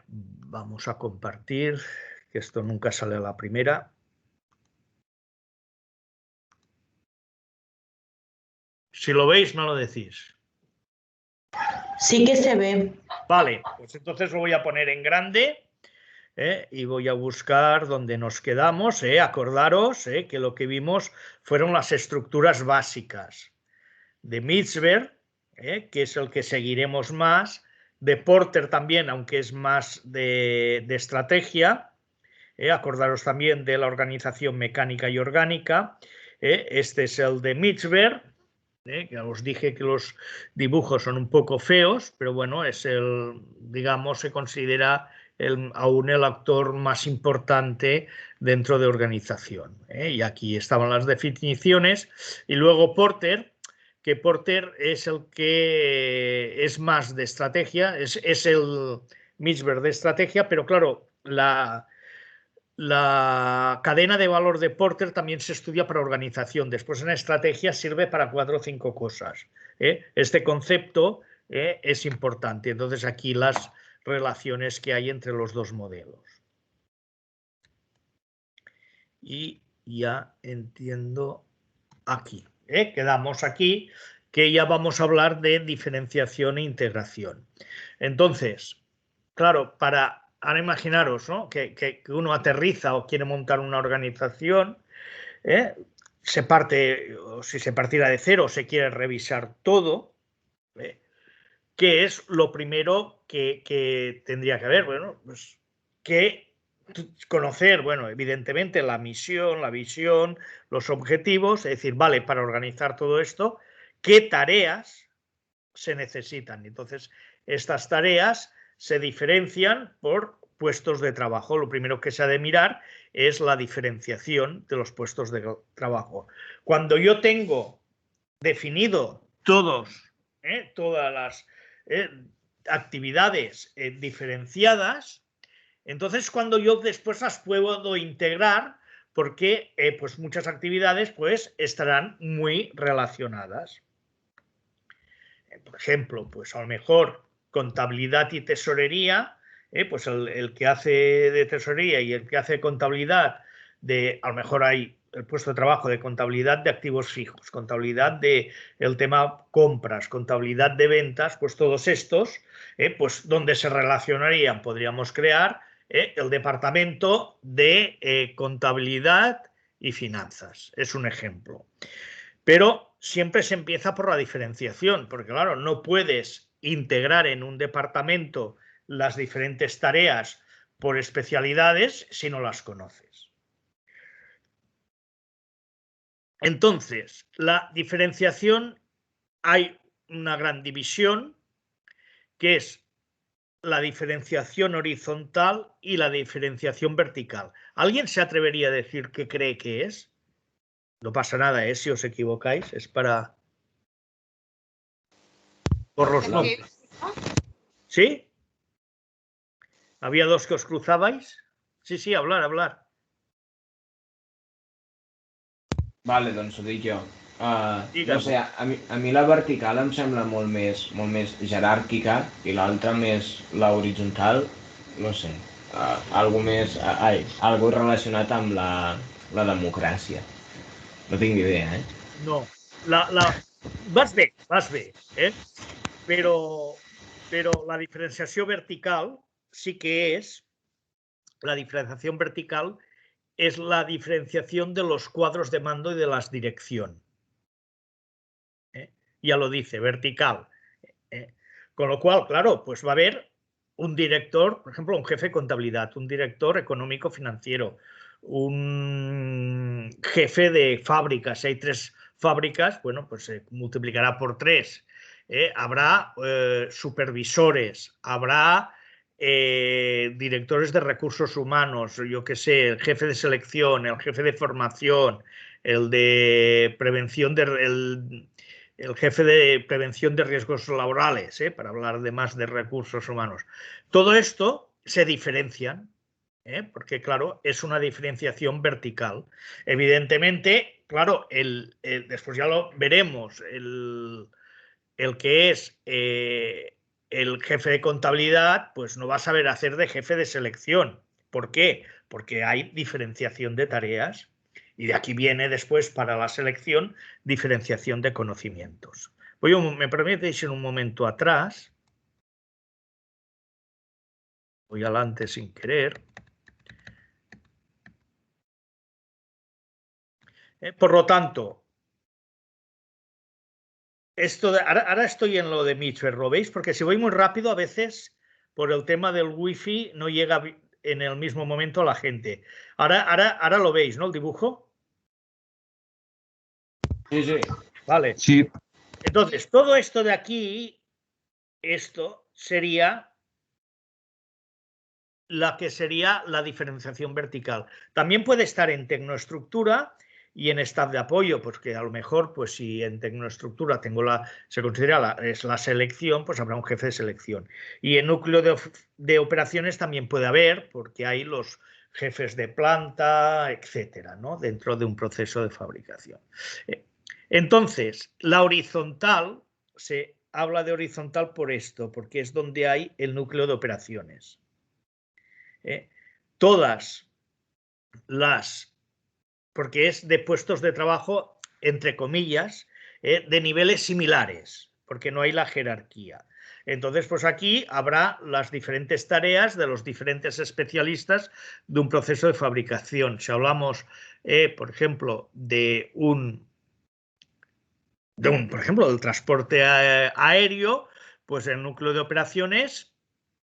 Vamos a compartir, que esto nunca sale a la primera. Si lo veis, me lo decís. Sí que se ve. Vale, pues entonces lo voy a poner en grande y voy a buscar donde nos quedamos. Acordaros que lo que vimos fueron las estructuras básicas de Mitzberg, que es el que seguiremos más, de Porter también, aunque es más de estrategia. Acordaros también de la organización mecánica y orgánica. Este es el de Mitzberg. Que os dije que los dibujos son un poco feos, pero bueno, es el, digamos, se considera aún el actor más importante dentro de organización. Y aquí estaban las definiciones. Y luego Porter, que Porter es el que es más de estrategia, es el Mitzberg de estrategia, pero claro, la cadena de valor de Porter también se estudia para organización. Después en estrategia sirve para 4 o 5 cosas. Este concepto es importante. Entonces aquí las relaciones que hay entre los dos modelos. Y ya entiendo aquí. Quedamos aquí que ya vamos a hablar de diferenciación e integración. Entonces, claro, ahora imaginaros, ¿no? que uno aterriza o quiere montar una organización, se parte, o si se partiera de cero, se quiere revisar todo, ¿qué es lo primero que tendría que haber? Bueno, pues que conocer, bueno, evidentemente la misión, la visión, los objetivos, es decir, vale, para organizar todo esto, ¿qué tareas se necesitan? Entonces, estas tareas se diferencian por puestos de trabajo. Lo primero que se ha de mirar es la diferenciación de los puestos de trabajo. Cuando yo tengo definido todas las actividades diferenciadas, entonces cuando yo después las puedo integrar, porque pues muchas actividades pues estarán muy relacionadas. Por ejemplo, pues a lo mejor contabilidad y tesorería, pues el que hace de tesorería y el que hace contabilidad a lo mejor hay el puesto de trabajo de contabilidad de activos fijos, contabilidad de el tema compras, contabilidad de ventas, pues todos estos, pues donde se relacionarían, podríamos crear el departamento de contabilidad y finanzas. Es un ejemplo. Pero siempre se empieza por la diferenciación, porque claro, no puedes integrar en un departamento las diferentes tareas por especialidades si no las conoces. Entonces, la diferenciación, hay una gran división, que es la diferenciación horizontal y la diferenciación vertical. ¿Alguien se atrevería a decir qué cree que es? No pasa nada, si os equivocáis, es para... por los nombres. ¿Sí? ¿Había dos que os cruzabais? Sí, hablar. Vale, doncs ho dic jo. Digue'm. No sé, a mi la vertical em sembla molt més jeràrquica i l'altra més la horitzontal, no sé, algo relacionat amb la democràcia. No tinc ni idea, ¿eh? No. Vas bé, Pero la diferenciación vertical sí que es, la diferenciación vertical es la diferenciación de los cuadros de mando y de las dirección. Ya lo dice, vertical. Con lo cual, claro, pues va a haber un director, por ejemplo, un jefe de contabilidad, un director económico financiero, un jefe de fábricas. Si hay 3 fábricas, bueno, pues se multiplicará por 3. Habrá supervisores, habrá directores de recursos humanos, yo qué sé, el jefe de selección, el jefe de formación, el de prevención el jefe de prevención de riesgos laborales, para hablar de más de recursos humanos. Todo esto se diferencian, porque claro, es una diferenciación vertical. Evidentemente, claro, después ya lo veremos, el que es el el jefe de contabilidad pues no va a saber hacer de jefe de selección. ¿Por qué? Porque hay diferenciación de tareas y de aquí viene después para la selección diferenciación de conocimientos. ¿Me permitéis ir un momento atrás? Voy adelante sin querer. Por lo tanto, ahora estoy en lo de Mitchell, ¿lo veis? Porque si voy muy rápido, a veces por el tema del wifi no llega en el mismo momento la gente. Ahora lo veis, ¿no? El dibujo. Sí, sí. Vale. Sí. Entonces, todo esto de aquí, esto sería la que sería la diferenciación vertical. También puede estar en tecnoestructura y en staff de apoyo, pues que a lo mejor, pues si en tecnoestructura se considera es la selección, pues habrá un jefe de selección. Y en núcleo de operaciones también puede haber, porque hay los jefes de planta, etcétera, ¿no? Dentro de un proceso de fabricación. Entonces, la horizontal, se habla de horizontal por esto, porque es donde hay el núcleo de operaciones. Todas las, porque es de puestos de trabajo, entre comillas, de niveles similares, porque no hay la jerarquía. Entonces, pues aquí habrá las diferentes tareas de los diferentes especialistas de un proceso de fabricación. Si hablamos, por ejemplo, por ejemplo, del transporte aéreo, pues el núcleo de operaciones,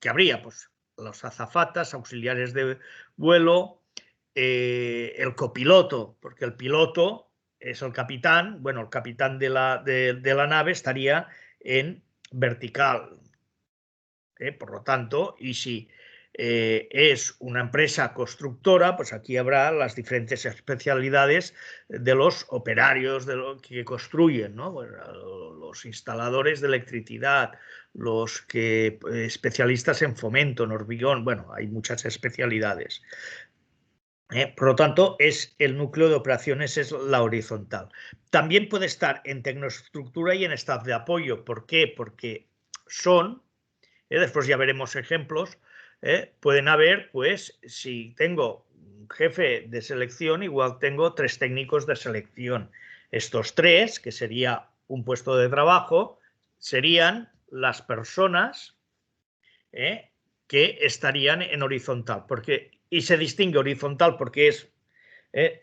que habría, pues, los azafatas, auxiliares de vuelo, el copiloto, porque el piloto es el capitán, bueno, el capitán de la nave estaría en vertical. Por lo tanto, y si es una empresa constructora, pues aquí habrá las diferentes especialidades de los operarios de lo que construyen, ¿no? Bueno, los instaladores de electricidad, los que especialistas en fomento, en hormigón, bueno, hay muchas especialidades. Por lo tanto, el núcleo de operaciones es la horizontal. También puede estar en tecnoestructura y en staff de apoyo. ¿Por qué? Porque después ya veremos ejemplos, pueden haber, pues, si tengo un jefe de selección, igual tengo 3 técnicos de selección. Estos 3, que sería un puesto de trabajo, serían las personas que estarían en horizontal. Y se distingue horizontal porque es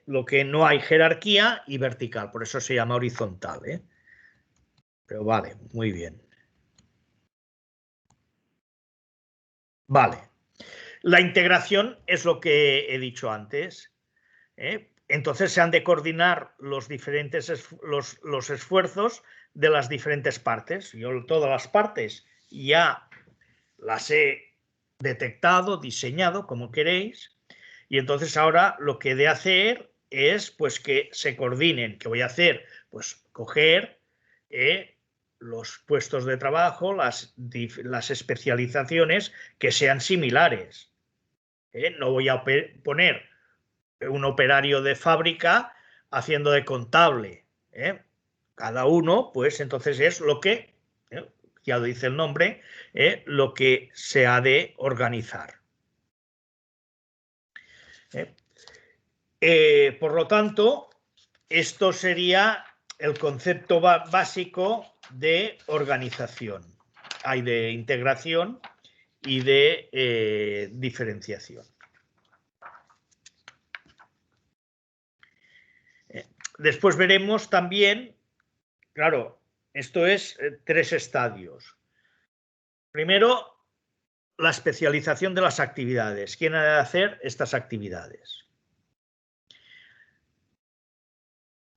lo que no hay jerarquía, y vertical, por eso se llama horizontal. Pero vale, muy bien. Vale. La integración es lo que he dicho antes. Entonces se han de coordinar los diferentes los esfuerzos de las diferentes partes. Yo todas las partes ya las he detectado, diseñado, como queréis, y entonces ahora lo que he de hacer es pues que se coordinen. ¿Qué voy a hacer? Pues coger los puestos de trabajo, las especializaciones que sean similares. No voy a poner un operario de fábrica haciendo de contable. Cada uno, pues entonces es lo que, ya lo dice el nombre, lo que se ha de organizar. Por lo tanto, esto sería el concepto básico de organización. Hay de integración y de diferenciación. Después veremos también, claro, esto es 3 estadios. Primero, la especialización de las actividades. ¿Quién ha de hacer estas actividades?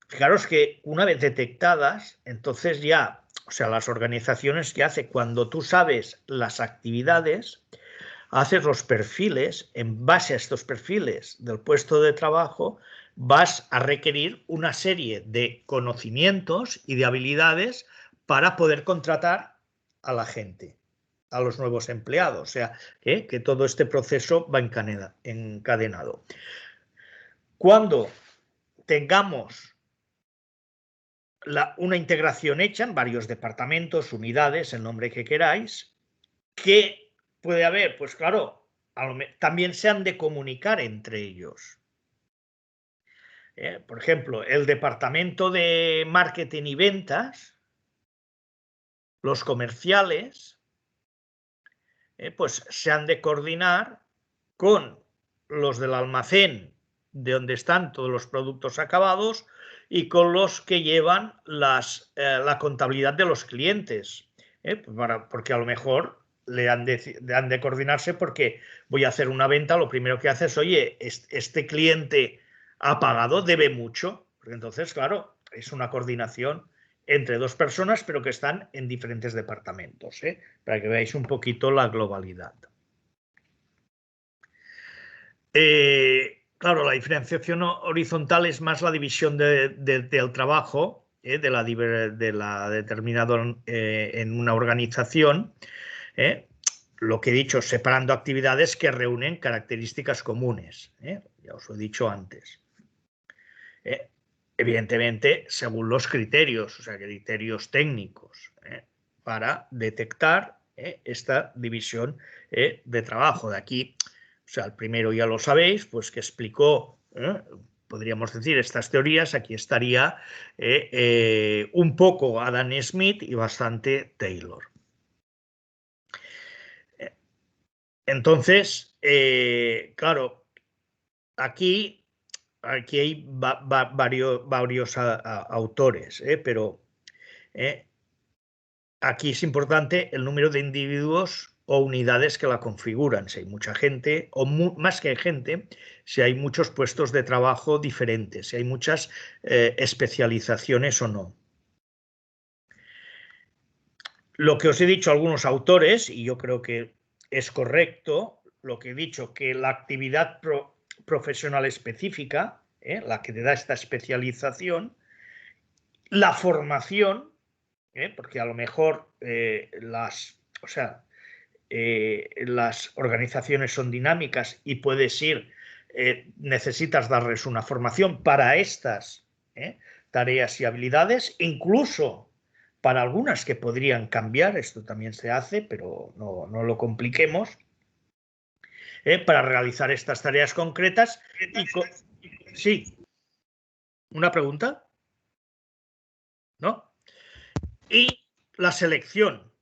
Fijaros que una vez detectadas, entonces ya, o sea, las organizaciones que hace, cuando tú sabes las actividades, haces los perfiles, en base a estos perfiles del puesto de trabajo, vas a requerir una serie de conocimientos y de habilidades para poder contratar a la gente, a los nuevos empleados. O sea, que todo este proceso va encadenado. Cuando tengamos una integración hecha en varios departamentos, unidades, el nombre que queráis, ¿Qué puede haber? Pues claro, también se han de comunicar entre ellos. Por ejemplo, el departamento de marketing y ventas, los comerciales, pues se han de coordinar con los del almacén de donde están todos los productos acabados y con los que llevan la contabilidad de los clientes. Porque a lo mejor han de coordinarse porque voy a hacer una venta, lo primero que hace es, oye, este cliente ha pagado, debe mucho. Porque entonces, claro, es una coordinación entre dos personas, pero que están en diferentes departamentos, para que veáis un poquito la globalidad. Claro, la diferenciación horizontal es más la división del trabajo, de la determinado en una organización, lo que he dicho, separando actividades que reúnen características comunes, ya os lo he dicho antes. Evidentemente, según los criterios, o sea, criterios técnicos, para detectar esta división de trabajo. De aquí, o sea, el primero ya lo sabéis, pues que explicó, podríamos decir, estas teorías, aquí estaría un poco Adam Smith y bastante Taylor. Entonces, claro, aquí hay varios autores, pero aquí es importante el número de individuos o unidades que la configuran. Si hay mucha gente, o más que gente, si hay muchos puestos de trabajo diferentes, si hay muchas especializaciones o no. Lo que os he dicho a algunos autores, y yo creo que es correcto, lo que he dicho, que la actividad profesional específica, la que te da esta especialización, la formación, porque a lo mejor las organizaciones son dinámicas y puedes necesitas darles una formación para estas tareas y habilidades, incluso para algunas que podrían cambiar, esto también se hace, pero no lo compliquemos, para realizar estas tareas concretas. Sí, ¿una pregunta? ¿No? Y la selección.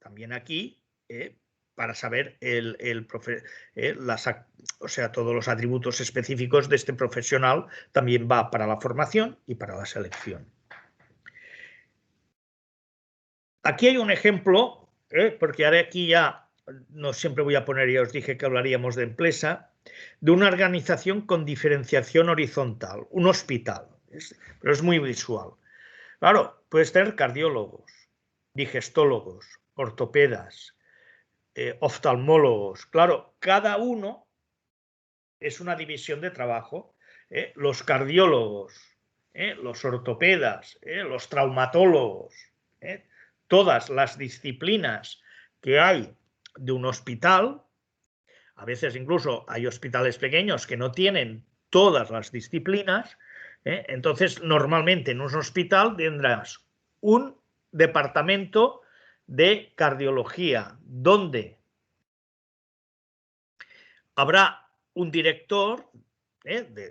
También aquí, para saber todos los atributos específicos de este profesional, también va para la formación y para la selección. Aquí hay un ejemplo, porque ahora aquí ya no siempre voy a poner, ya os dije que hablaríamos de empresa, de una organización con diferenciación horizontal, un hospital, pero es muy visual. Claro, puedes tener cardiólogos, digestólogos, ortopedas, oftalmólogos. Claro, cada uno es una división de trabajo. Los cardiólogos, los ortopedas, los traumatólogos, todas las disciplinas que hay de un hospital. A veces incluso hay hospitales pequeños que no tienen todas las disciplinas. Entonces, normalmente en un hospital tendrás un departamento de cardiología donde habrá un director,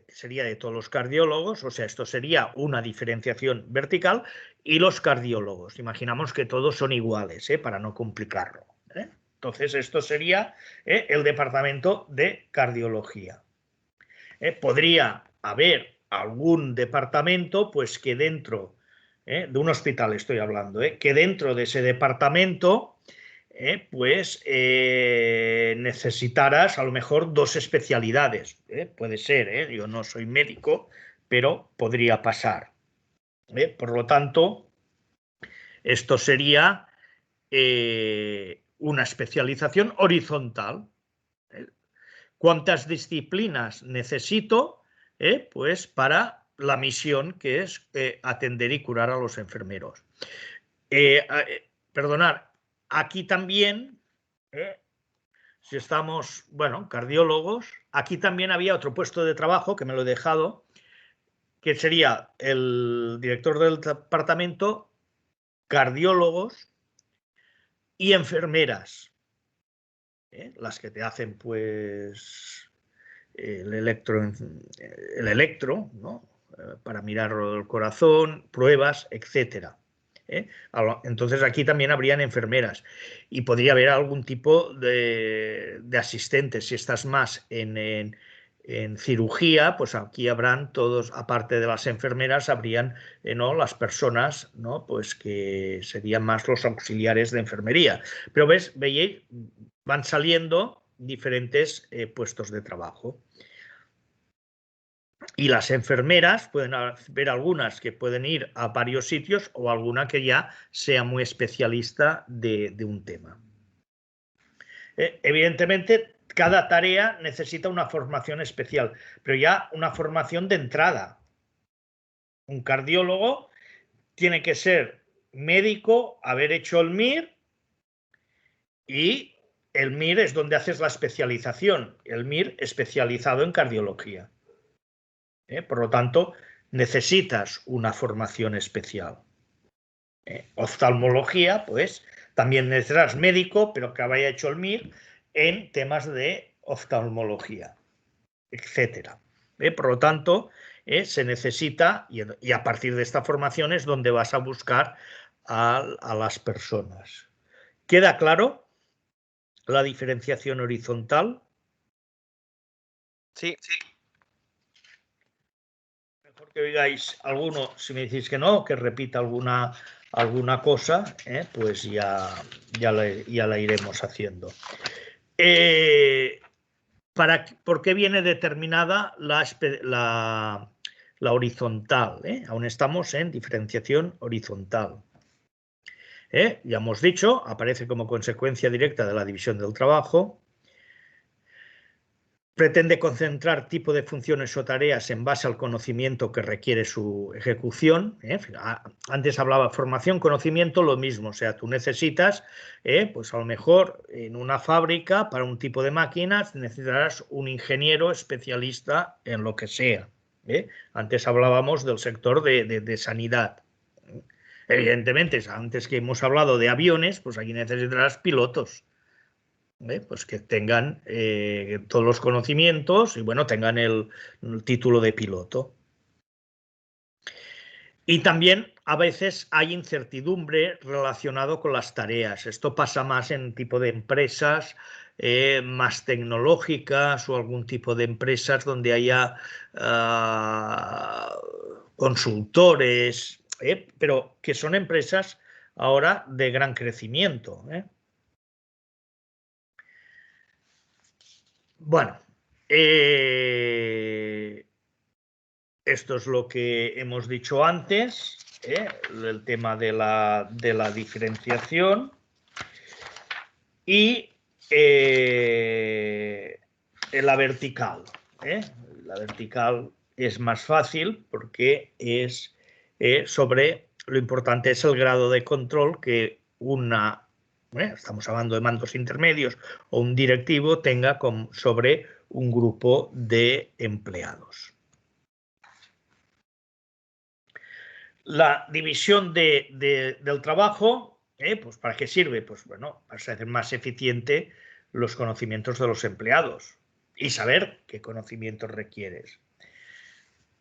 sería de todos los cardiólogos, o sea, esto sería una diferenciación vertical, y los cardiólogos. Imaginamos que todos son iguales, para no complicarlo. Entonces, esto sería el departamento de cardiología. Podría haber algún departamento, pues que dentro de un hospital estoy hablando, que dentro de ese departamento necesitarás a lo mejor dos especialidades. Puede ser, yo no soy médico, pero podría pasar. Por lo tanto, esto sería una especialización horizontal. ¿Cuántas disciplinas necesito? Pues para la misión que es atender y curar a los enfermeros. Perdonad, aquí también, si estamos, bueno, cardiólogos, aquí también había otro puesto de trabajo que me lo he dejado, que sería el director del departamento, cardiólogos y enfermeras, las que te hacen pues el electro, ¿no? Para mirar el corazón, pruebas, etcétera. Entonces aquí también habrían enfermeras y podría haber algún tipo de asistentes. Si estás más en cirugía, pues aquí habrán todos, aparte de las enfermeras, habrían ¿no? las personas, ¿no? Pues que serían más los auxiliares de enfermería. Pero veis, van saliendo diferentes puestos de trabajo. Y las enfermeras pueden haber algunas que pueden ir a varios sitios o alguna que ya sea muy especialista de un tema. Evidentemente, cada tarea necesita una formación especial, pero ya una formación de entrada. Un cardiólogo tiene que ser médico, haber hecho el MIR, y el MIR es donde haces la especialización, el MIR especializado en cardiología. Por lo tanto, necesitas una formación especial. Oftalmología, pues también necesitas médico, pero que haya hecho el MIR en temas de oftalmología, etcétera. Por lo tanto, se necesita, y a partir de esta formación es donde vas a buscar a las personas. ¿Queda claro la diferenciación horizontal? Sí. Mejor que oigáis alguno, si me decís que no, que repita alguna cosa, pues ya la iremos haciendo. ¿Por qué viene determinada la horizontal? Aún estamos en diferenciación horizontal. Ya hemos dicho, aparece como consecuencia directa de la división del trabajo. Pretende concentrar tipo de funciones o tareas en base al conocimiento que requiere su ejecución. Antes hablaba formación, conocimiento, lo mismo. O sea, tú necesitas, pues a lo mejor en una fábrica, para un tipo de máquinas, necesitarás un ingeniero especialista en lo que sea. Antes hablábamos del sector de sanidad. Evidentemente, antes que hemos hablado de aviones, pues aquí necesitarás pilotos. Pues que tengan todos los conocimientos y bueno, tengan el título de piloto. Y también a veces hay incertidumbre relacionado con las tareas. Esto pasa más en tipo de empresas más tecnológicas o algún tipo de empresas donde haya consultores, pero que son empresas ahora de gran crecimiento. Bueno, esto es lo que hemos dicho antes, el tema de la diferenciación. Y la vertical. La vertical es más fácil porque es lo importante es el grado de control que estamos hablando de mandos intermedios o un directivo tenga sobre un grupo de empleados. La división del trabajo, pues ¿para qué sirve? Pues bueno, para hacer más eficiente los conocimientos de los empleados y saber qué conocimientos requieres.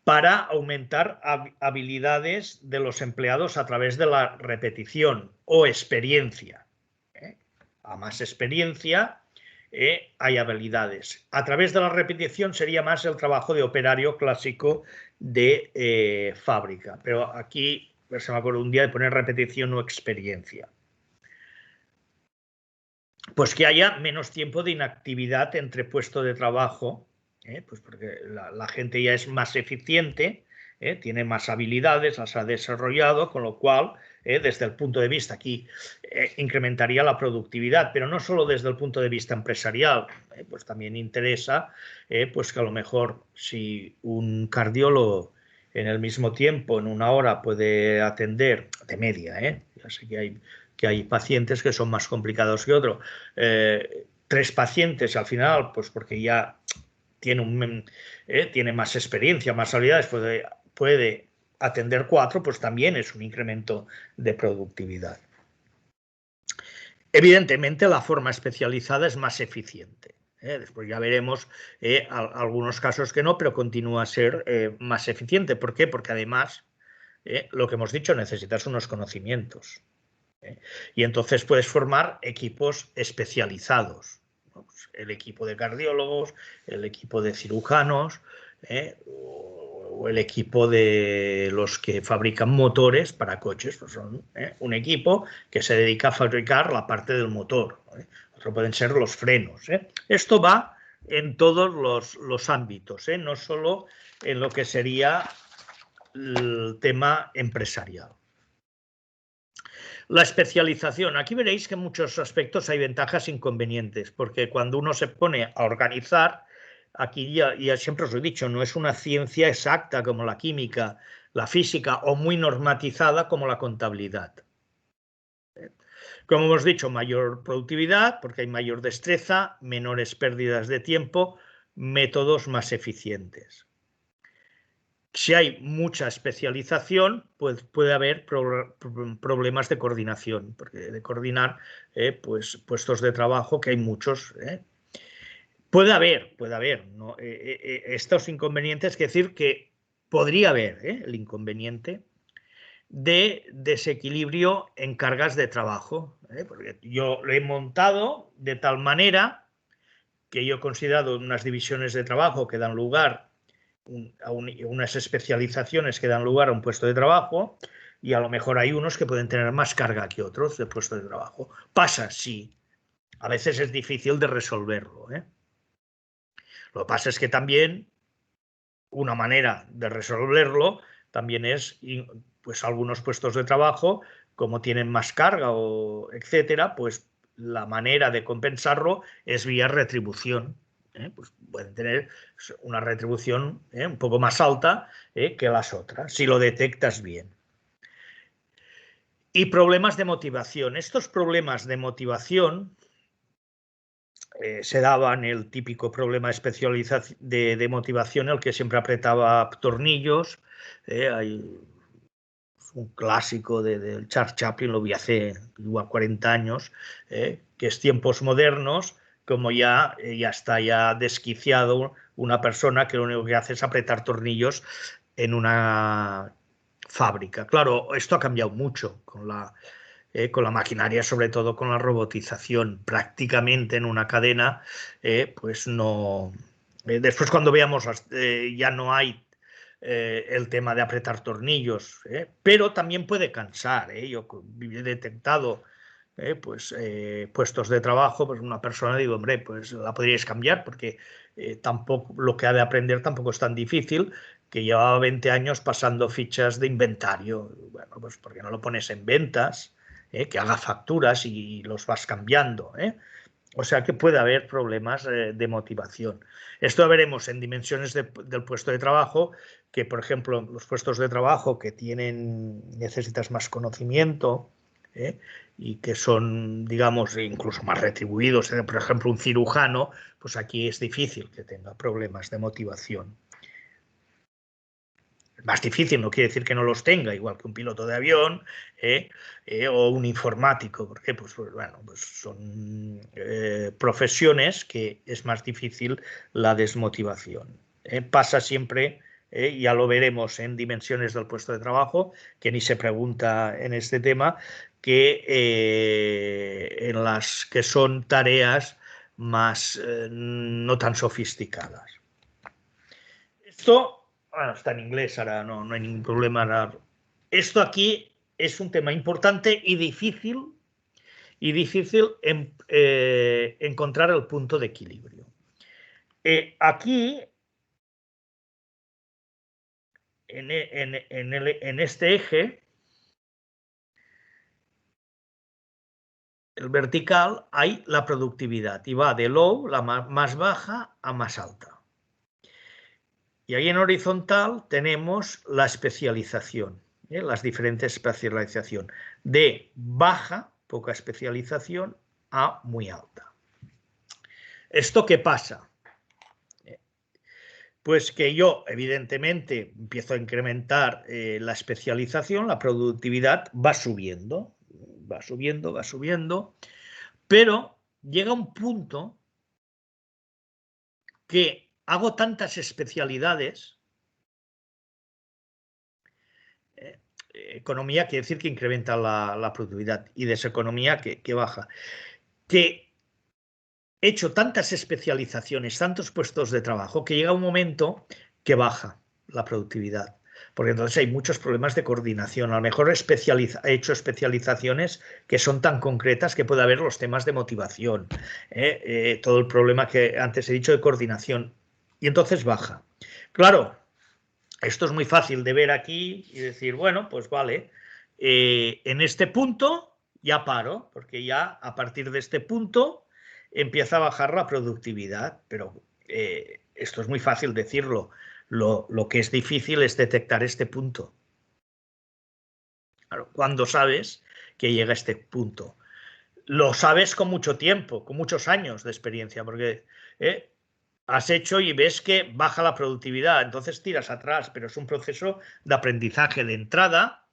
Para aumentar habilidades de los empleados a través de la repetición o experiencia. A más experiencia hay habilidades. A través de la repetición sería más el trabajo de operario clásico de fábrica. Pero aquí se me acuerdo un día de poner repetición o experiencia. Pues que haya menos tiempo de inactividad entre puesto de trabajo, pues porque la gente ya es más eficiente, tiene más habilidades, las ha desarrollado, con lo cual, desde el punto de vista aquí, incrementaría la productividad, pero no solo desde el punto de vista empresarial, pues también interesa pues que a lo mejor si un cardiólogo en el mismo tiempo, en una hora, puede atender, de media, ya sé que hay pacientes que son más complicados que otros, 3 pacientes al final, pues porque ya tiene más experiencia, más habilidades, puede atender 4, pues también es un incremento de productividad. Evidentemente, la forma especializada es más eficiente. Después ya veremos algunos casos que no, pero continúa a ser más eficiente. ¿Por qué? Porque además, lo que hemos dicho, necesitas unos conocimientos. Y entonces puedes formar equipos especializados, ¿no? Pues el equipo de cardiólogos, el equipo de cirujanos, o el equipo de los que fabrican motores para coches. Pues son un equipo que se dedica a fabricar la parte del motor. Otro pueden ser los frenos. Esto va en todos los ámbitos, no solo en lo que sería el tema empresarial. La especialización. Aquí veréis que en muchos aspectos hay ventajas e inconvenientes, porque cuando uno se pone a organizar, aquí ya siempre os lo he dicho, no es una ciencia exacta como la química, la física, o muy normatizada como la contabilidad. Como hemos dicho, mayor productividad, porque hay mayor destreza, menores pérdidas de tiempo, métodos más eficientes. Si hay mucha especialización, pues puede haber problemas de coordinación, porque de coordinar pues, puestos de trabajo, que hay muchos. Puede haber ¿no? Estos inconvenientes, es decir, que podría haber el inconveniente de desequilibrio en cargas de trabajo. Porque yo lo he montado de tal manera que yo he considerado unas divisiones de trabajo que dan lugar a unas especializaciones que dan lugar a un puesto de trabajo, y a lo mejor hay unos que pueden tener más carga que otros de puesto de trabajo. Pasa, sí. A veces es difícil de resolverlo. Lo que pasa es que también una manera de resolverlo también es, pues algunos puestos de trabajo, como tienen más carga o etcétera, pues la manera de compensarlo es vía retribución. Pues pueden tener una retribución un poco más alta que las otras, si lo detectas bien. Y problemas de motivación. Estos problemas de motivación se daban el típico problema de motivación, el que siempre apretaba tornillos. Hay un clásico del Charles Chaplin, lo vi hace igual 40 años, que es Tiempos Modernos, como ya está ya desquiciado una persona que lo único que hace es apretar tornillos en una fábrica. Claro, esto ha cambiado mucho con la maquinaria, sobre todo con la robotización. Prácticamente en una cadena, pues no... después cuando veamos, ya no hay el tema de apretar tornillos, pero también puede cansar. Yo he detectado pues, puestos de trabajo, pues una persona, digo, hombre, pues la podríais cambiar, porque tampoco lo que ha de aprender tampoco es tan difícil, que llevaba 20 años pasando fichas de inventario. Bueno, pues ¿por qué no lo pones en ventas? Que haga facturas y los vas cambiando. O sea que puede haber problemas de motivación. Esto veremos en dimensiones del puesto de trabajo, que por ejemplo los puestos de trabajo que necesitas más conocimiento y que son, digamos, incluso más retribuidos. Por ejemplo, un cirujano, pues aquí es difícil que tenga problemas de motivación. Más difícil no quiere decir que no los tenga, igual que un piloto de avión o un informático, porque pues bueno, pues son profesiones que es más difícil la desmotivación. Pasa siempre, ya lo veremos en dimensiones del puesto de trabajo, que ni se pregunta en este tema, que en las que son tareas más no tan sofisticadas. Esto, bueno, está en inglés, ahora no hay ningún problema. Esto aquí es un tema importante y difícil encontrar el punto de equilibrio. Aquí, en este eje, el vertical, hay la productividad y va de low, la más baja, a más alta. Y ahí en horizontal tenemos la especialización, las diferentes especializaciones, de baja, poca especialización, a muy alta. ¿Esto qué pasa? Pues que yo, evidentemente, empiezo a incrementar la especialización, la productividad va subiendo, va subiendo, Pero llega un punto que hago tantas especialidades. Economía quiere decir que incrementa la productividad y deseconomía que baja. Que he hecho tantas especializaciones, tantos puestos de trabajo, que llega un momento que baja la productividad. Porque entonces hay muchos problemas de coordinación. A lo mejor he hecho especializaciones que son tan concretas que puede haber los temas de motivación, todo el problema que antes he dicho de coordinación. Y entonces baja. Claro, esto es muy fácil de ver aquí y decir, bueno, pues vale, en este punto ya paro, porque ya a partir de este punto empieza a bajar la productividad, pero esto es muy fácil decirlo. Lo que es difícil es detectar este punto. Claro, cuando sabes que llega a este punto. Lo sabes con mucho tiempo, con muchos años de experiencia, porque has hecho y ves que baja la productividad, entonces tiras atrás, pero es un proceso de aprendizaje de entrada.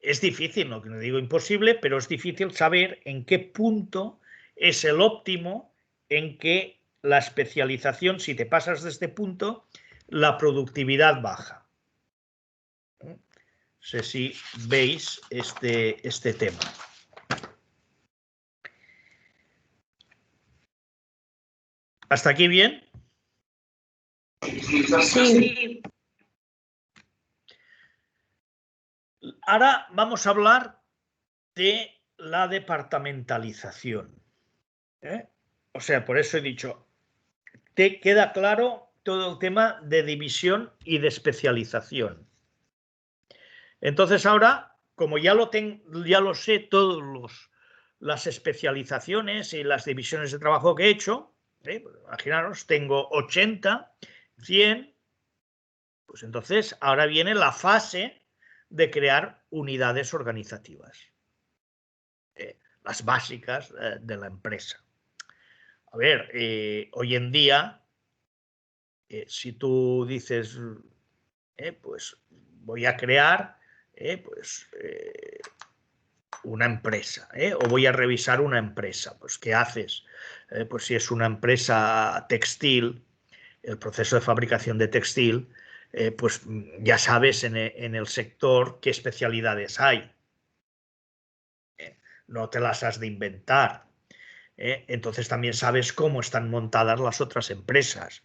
Es difícil, no digo imposible, pero es difícil saber en qué punto es el óptimo en que la especialización, si te pasas de este punto, la productividad baja. No sé si veis este tema. ¿Hasta aquí bien? Sí. Ahora vamos a hablar de la departamentalización. O sea, por eso he dicho, te queda claro todo el tema de división y de especialización. Entonces ahora, como ya lo sé, todas las especializaciones y las divisiones de trabajo que he hecho, imaginaros, tengo 80, 100, pues entonces ahora viene la fase de crear unidades organizativas, las básicas de la empresa. A ver, hoy en día, si tú dices, pues voy a crear una empresa, o voy a revisar una empresa, pues ¿qué haces? Pues si es una empresa textil, el proceso de fabricación de textil, pues ya sabes en el sector qué especialidades hay. No te las has de inventar. Entonces también sabes cómo están montadas las otras empresas.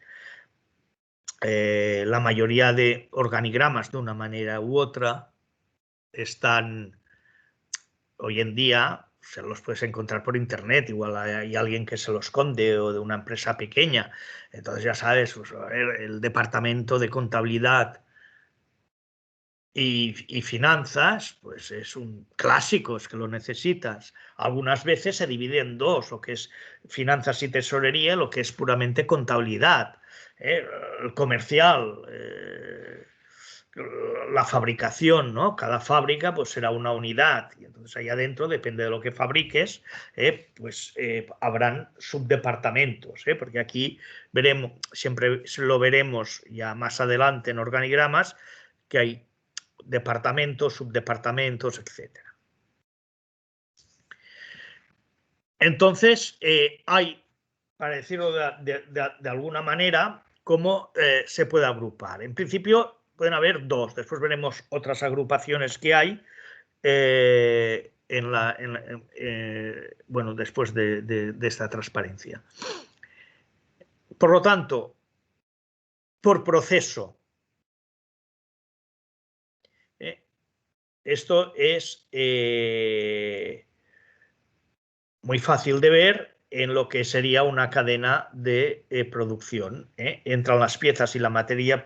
La mayoría de organigramas, de una manera u otra, están hoy en día, se los puedes encontrar por internet, igual hay alguien que se los esconde o de una empresa pequeña. Entonces ya sabes, pues, a ver, el departamento de contabilidad y finanzas, pues es un clásico, es que lo necesitas. Algunas veces se divide en dos, lo que es finanzas y tesorería, lo que es puramente contabilidad. El comercial, la fabricación, ¿no? Cada fábrica pues será una unidad y entonces ahí adentro, depende de lo que fabriques, pues habrán subdepartamentos, porque aquí veremos, siempre lo veremos ya más adelante en organigramas, que hay departamentos, subdepartamentos, etc. Entonces, hay, para decirlo de alguna manera, cómo se puede agrupar. En principio pueden haber dos, después veremos otras agrupaciones que hay bueno, después de esta transparencia. Por lo tanto, por proceso. Esto es muy fácil de ver en lo que sería una cadena de producción. Entran las piezas y la materia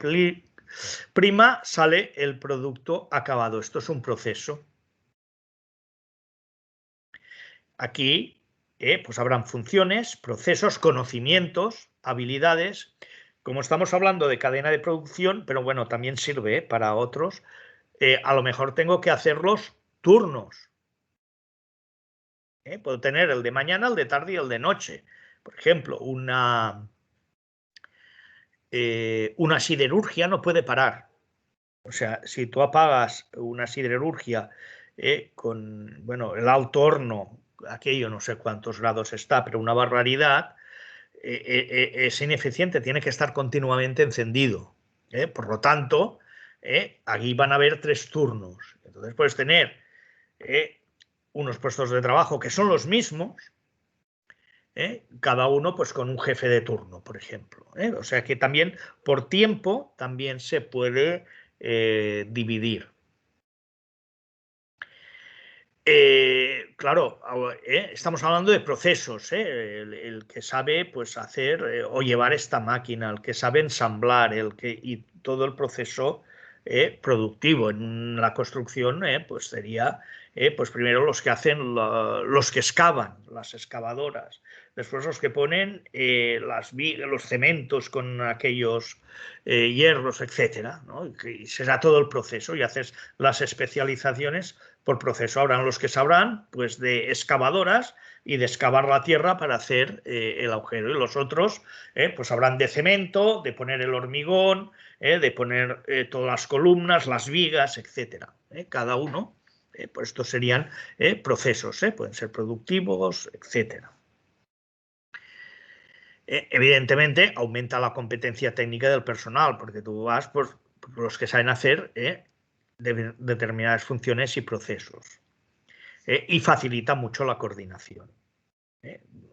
prima, sale el producto acabado. Esto es un proceso. Aquí pues habrán funciones, procesos, conocimientos, habilidades. Como estamos hablando de cadena de producción, pero bueno, también sirve para otros, a lo mejor tengo que hacer los turnos. Puedo tener el de mañana, el de tarde y el de noche. Por ejemplo, una siderurgia no puede parar. O sea, si tú apagas una siderurgia con, bueno, el alto horno aquello no sé cuántos grados está, pero una barbaridad, es ineficiente, tiene que estar continuamente encendido. Por lo tanto, aquí van a haber 3 turnos. Entonces puedes tener unos puestos de trabajo que son los mismos, cada uno pues con un jefe de turno, por ejemplo. O sea que también por tiempo también se puede dividir. Claro, estamos hablando de procesos, el que sabe pues hacer o llevar esta máquina, el que sabe ensamblar, y todo el proceso productivo. En la construcción pues sería pues primero los que hacen los que excavan, las excavadoras, después los que ponen los cementos con aquellos hierros, etcétera, ¿no? Y será todo el proceso y haces las especializaciones por proceso. Habrán los que sabrán pues de excavadoras y de excavar la tierra para hacer el agujero, y los otros pues habrán de cemento, de poner el hormigón, de poner todas las columnas, las vigas, etcétera. Cada uno, pues estos serían procesos, pueden ser productivos, etcétera. Evidentemente aumenta la competencia técnica del personal, porque tú vas por los que saben hacer determinadas funciones y procesos, y facilita mucho la coordinación,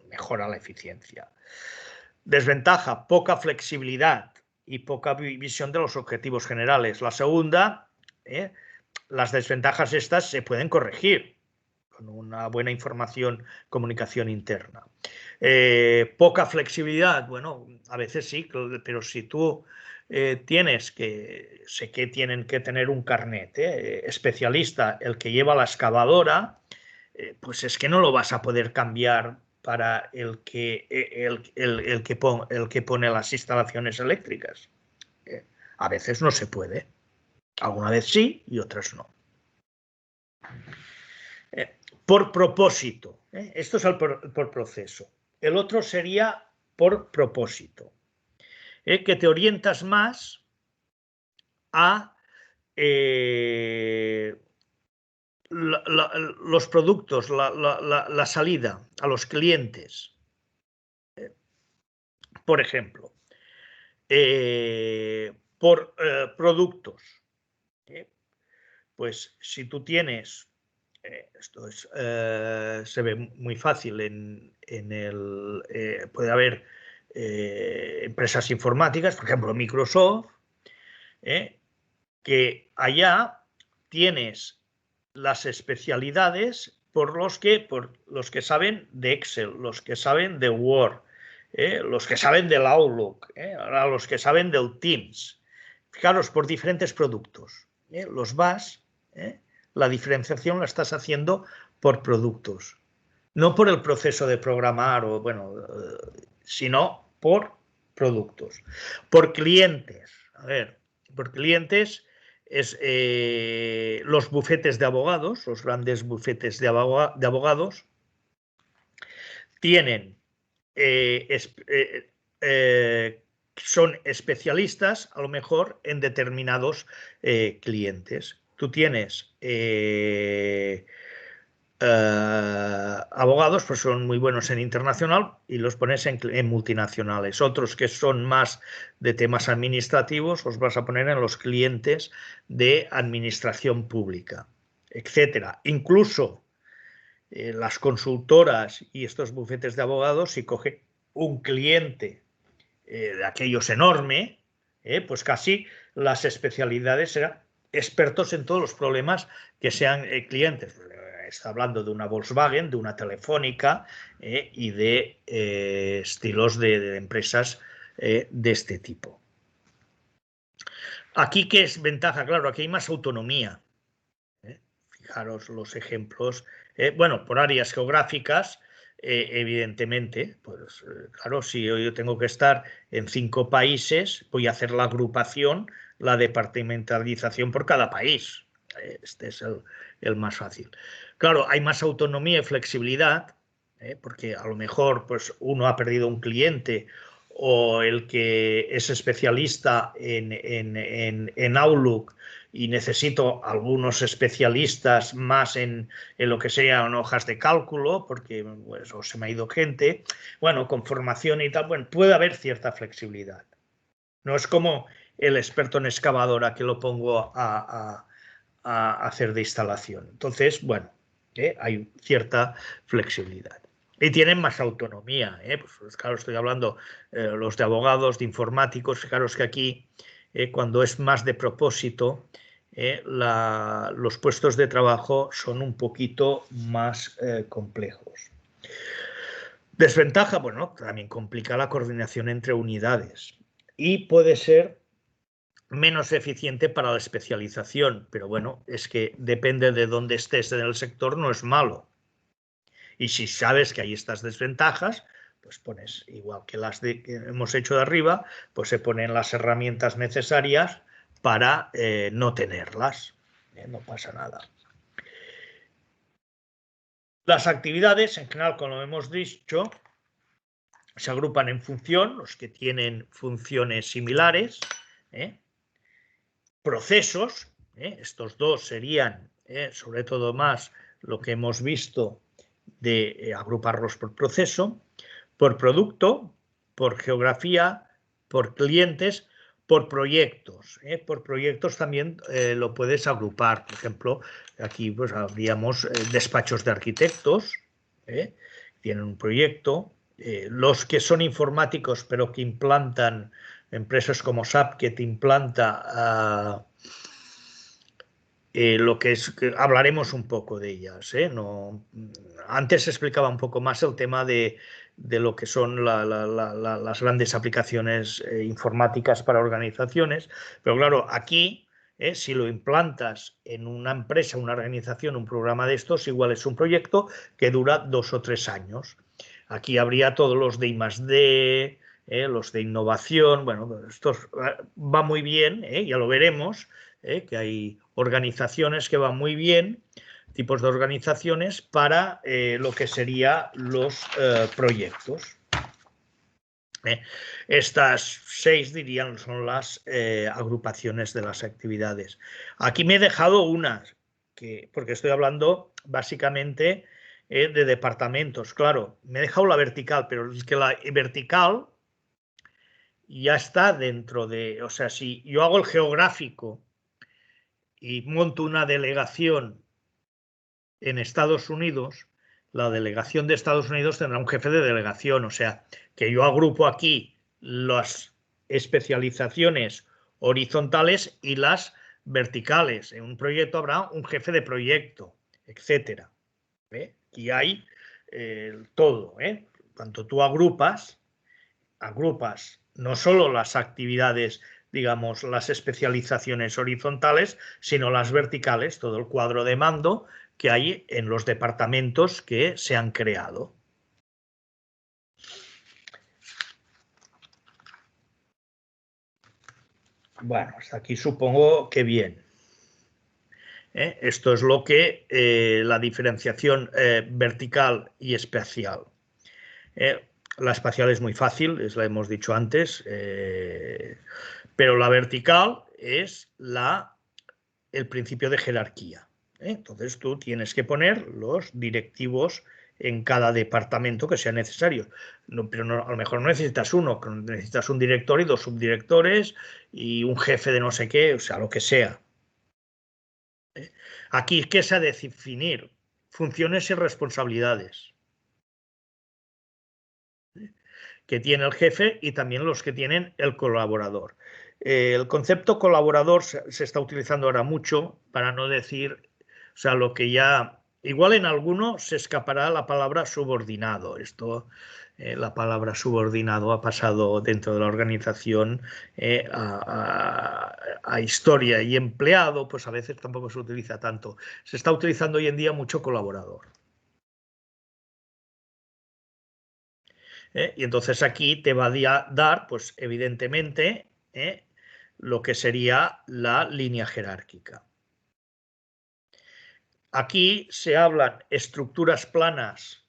mejora la eficiencia. Desventaja, poca flexibilidad y poca visión de los objetivos generales. La segunda, las desventajas estas se pueden corregir con una buena información, comunicación interna. Poca flexibilidad, bueno, a veces sí, pero si tú tienes que, sé que tienen que tener un carnet especialista, el que lleva la excavadora, pues es que no lo vas a poder cambiar para el que pone las instalaciones eléctricas. A veces no se puede, alguna vez sí y otras no. Por propósito, esto es por proceso. El otro sería por propósito, que te orientas más a los productos, la salida a los clientes. Por ejemplo, por productos. Pues si tú tienes, esto se ve muy fácil puede haber empresas informáticas, por ejemplo Microsoft, que allá tienes las especialidades por los que saben de Excel, los que saben de Word, los que saben del Outlook, ahora los que saben del Teams. Fijaros, por diferentes productos. Los vas, la diferenciación la estás haciendo por productos, no por el proceso de programar, sino por productos. Por clientes, a ver, por clientes es los bufetes de abogados, los grandes bufetes de abogados, tienen son especialistas a lo mejor en determinados clientes. Tú tienes abogados, pues son muy buenos en internacional y los pones en multinacionales. Otros que son más de temas administrativos los vas a poner en los clientes de administración pública, etcétera. Incluso las consultoras y estos bufetes de abogados, si coge un cliente de aquellos enorme, pues casi las especialidades serán expertos en todos los problemas que sean clientes. Está hablando de una Volkswagen, de una Telefónica y de estilos de empresas de este tipo. Aquí, ¿qué es ventaja? Claro, aquí hay más autonomía. Fijaros los ejemplos. Bueno, por áreas geográficas, evidentemente, pues claro, si yo tengo que estar en 5 países, voy a hacer la agrupación, la departamentalización por cada país. Este es el más fácil. Claro, hay más autonomía y flexibilidad, porque a lo mejor pues, uno ha perdido un cliente o el que es especialista en Outlook y necesito algunos especialistas más en lo que sean hojas de cálculo, porque pues, o se me ha ido gente, bueno, con formación y tal, bueno, puede haber cierta flexibilidad. No es como el experto en excavadora que lo pongo a hacer de instalación. Entonces, bueno, hay cierta flexibilidad. Y tienen más autonomía. Pues, claro, estoy hablando los de abogados, de informáticos. Fijaros que aquí, cuando es más de propósito, los puestos de trabajo son un poquito más complejos. Desventaja, bueno, también complica la coordinación entre unidades y puede ser menos eficiente para la especialización, pero bueno, es que depende de dónde estés en el sector, no es malo. Y si sabes que hay estas desventajas, pues pones, igual que las que hemos hecho de arriba, pues se ponen las herramientas necesarias para no tenerlas. No pasa nada. Las actividades, en general, como hemos dicho, se agrupan en función, los que tienen funciones similares, procesos, estos dos serían sobre todo más lo que hemos visto de agruparlos por proceso, por producto, por geografía, por clientes, por proyectos. Por proyectos también lo puedes agrupar. Por ejemplo, aquí pues habríamos despachos de arquitectos, tienen un proyecto. Los que son informáticos pero que implantan, empresas como SAP que te implanta lo que es, que hablaremos un poco de ellas. No, antes explicaba un poco más el tema de lo que son las grandes aplicaciones informáticas para organizaciones, pero claro, aquí, si lo implantas en una empresa, una organización, un programa de estos, igual es un proyecto que dura 2 o 3 años. Aquí habría todos los de I+D, los de innovación, bueno, esto va muy bien, ya lo veremos, que hay organizaciones que van muy bien, tipos de organizaciones para lo que serían los proyectos. Estas 6, dirían, son las agrupaciones de las actividades. Aquí me he dejado unas, porque estoy hablando básicamente de departamentos. Claro, me he dejado la vertical, pero es que la vertical ya está dentro de... O sea, si yo hago el geográfico y monto una delegación en Estados Unidos, la delegación de Estados Unidos tendrá un jefe de delegación. O sea, que yo agrupo aquí las especializaciones horizontales y las verticales. En un proyecto habrá un jefe de proyecto, etcétera. Aquí hay todo. Cuando tú agrupas no solo las actividades, digamos, las especializaciones horizontales, sino las verticales, todo el cuadro de mando que hay en los departamentos que se han creado. Bueno, hasta aquí supongo que bien. Esto es lo que la diferenciación vertical y espacial. La espacial es muy fácil, la hemos dicho antes, pero la vertical es el principio de jerarquía. Entonces tú tienes que poner los directivos en cada departamento que sea necesario. Pero a lo mejor no necesitas uno, necesitas un director y 2 subdirectores y un jefe de no sé qué, o sea, lo que sea. Aquí, ¿qué es a definir? Funciones y responsabilidades que tiene el jefe y también los que tienen el colaborador. El concepto colaborador se está utilizando ahora mucho, para no decir, o sea, lo que ya, igual en alguno se escapará la palabra subordinado. Esto, la palabra subordinado ha pasado dentro de la organización a historia, y empleado, pues a veces tampoco se utiliza tanto. Se está utilizando hoy en día mucho colaborador. Y entonces aquí te va a dar, pues evidentemente, lo que sería la línea jerárquica. Aquí se hablan estructuras planas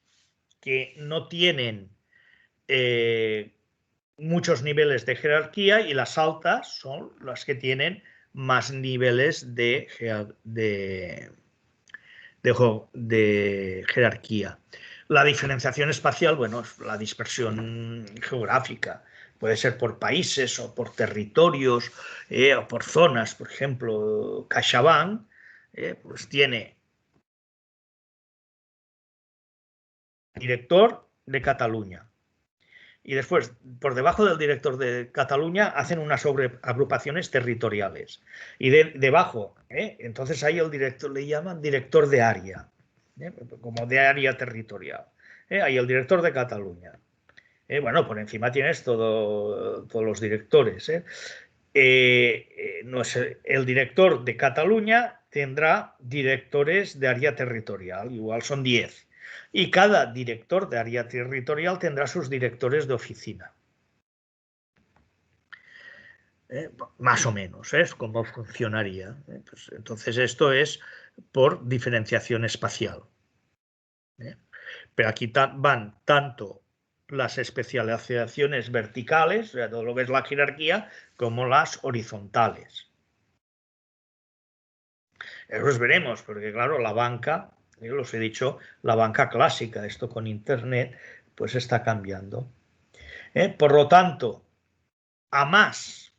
que no tienen muchos niveles de jerarquía y las altas son las que tienen más niveles de jerarquía. La diferenciación espacial, bueno, es la dispersión geográfica. Puede ser por países o por territorios o por zonas. Por ejemplo, CaixaBank pues tiene director de Cataluña. Y después, por debajo del director de Cataluña, hacen unas sobreagrupaciones territoriales. Y debajo, entonces ahí el director le llaman director de área, como de área territorial. Ahí el director de Cataluña. Bueno, por encima tienes todos los directores. No es el director de Cataluña tendrá directores de área territorial, igual son 10. Y cada director de área territorial tendrá sus directores de oficina. Más o menos, es como funcionaría. Pues, entonces esto es por diferenciación espacial. Pero aquí van tanto las especializaciones verticales, o sea, todo lo que es la jerarquía, como las horizontales. Los veremos, porque claro, la banca, yo os he dicho, la banca clásica, esto con Internet, pues está cambiando. Por lo tanto, a más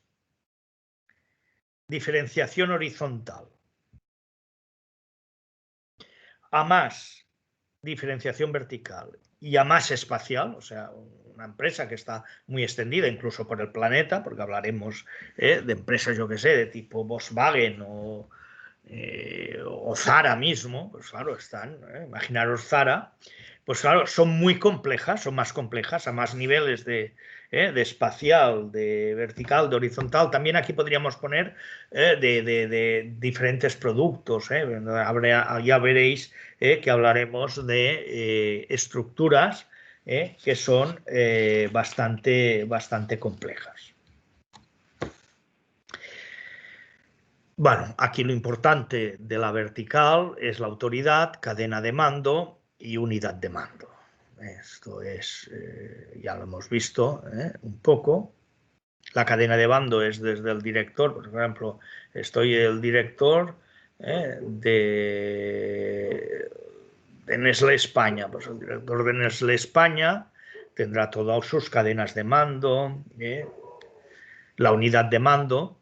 diferenciación horizontal, a más diferenciación vertical y a más espacial, o sea, una empresa que está muy extendida incluso por el planeta, porque hablaremos de empresas, yo que sé, de tipo Volkswagen o Zara mismo, pues claro, están, imaginaros Zara, pues claro, son muy complejas, son más complejas, a más niveles de espacial, de vertical, de horizontal. También aquí podríamos poner de diferentes productos. Ya veréis que hablaremos de estructuras que son bastante complejas. Bueno, aquí lo importante de la vertical es la autoridad, cadena de mando y unidad de mando. Esto es, ya lo hemos visto un poco. La cadena de mando es desde el director, por ejemplo, estoy el director de Nestlé España. Pues el director de Nestlé España tendrá todas sus cadenas de mando, la unidad de mando.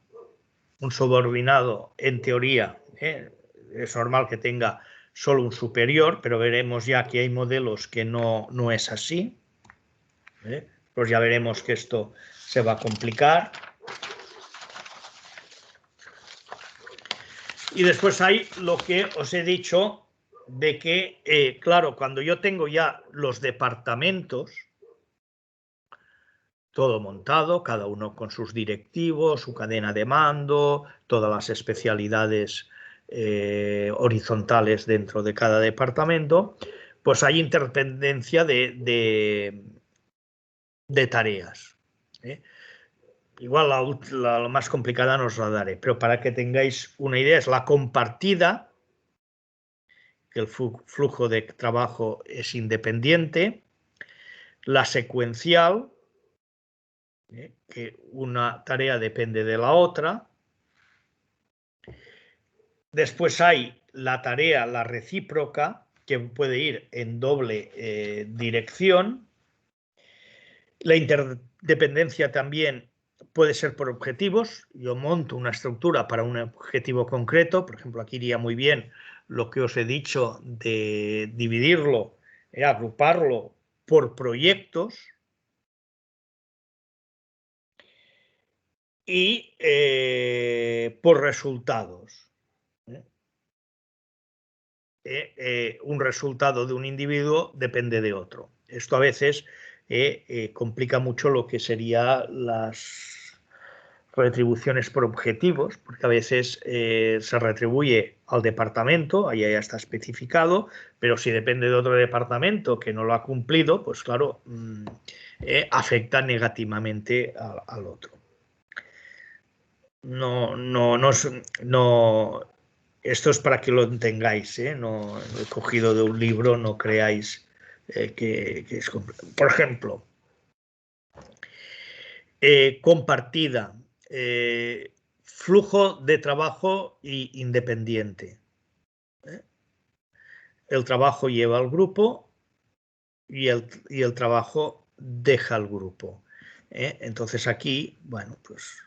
Un subordinado, en teoría, es normal que tenga solo un superior, pero veremos ya que hay modelos que no es así. Pues ya veremos que esto se va a complicar. Y después hay lo que os he dicho de que, claro, cuando yo tengo ya los departamentos, todo montado, cada uno con sus directivos, su cadena de mando, todas las especialidades horizontales dentro de cada departamento, pues hay interdependencia de tareas. Igual la más complicada no os la daré, pero para que tengáis una idea, es la compartida, que el flujo de trabajo es independiente, la secuencial, que una tarea depende de la otra. Después hay la tarea, la recíproca, que puede ir en doble dirección. La interdependencia también puede ser por objetivos. Yo monto una estructura para un objetivo concreto. Por ejemplo, aquí iría muy bien lo que os he dicho de dividirlo, agruparlo por proyectos. Y por resultados. Un resultado de un individuo depende de otro. Esto a veces complica mucho lo que serían las retribuciones por objetivos, porque a veces se retribuye al departamento, ahí ya está especificado, pero si depende de otro departamento que no lo ha cumplido, pues claro, afecta negativamente al otro. No, esto es para que lo entendáis, no he cogido de un libro, no creáis que es complejo. Por ejemplo, compartida, flujo de trabajo independiente. El trabajo lleva al grupo y el trabajo deja al grupo. Entonces aquí, bueno, pues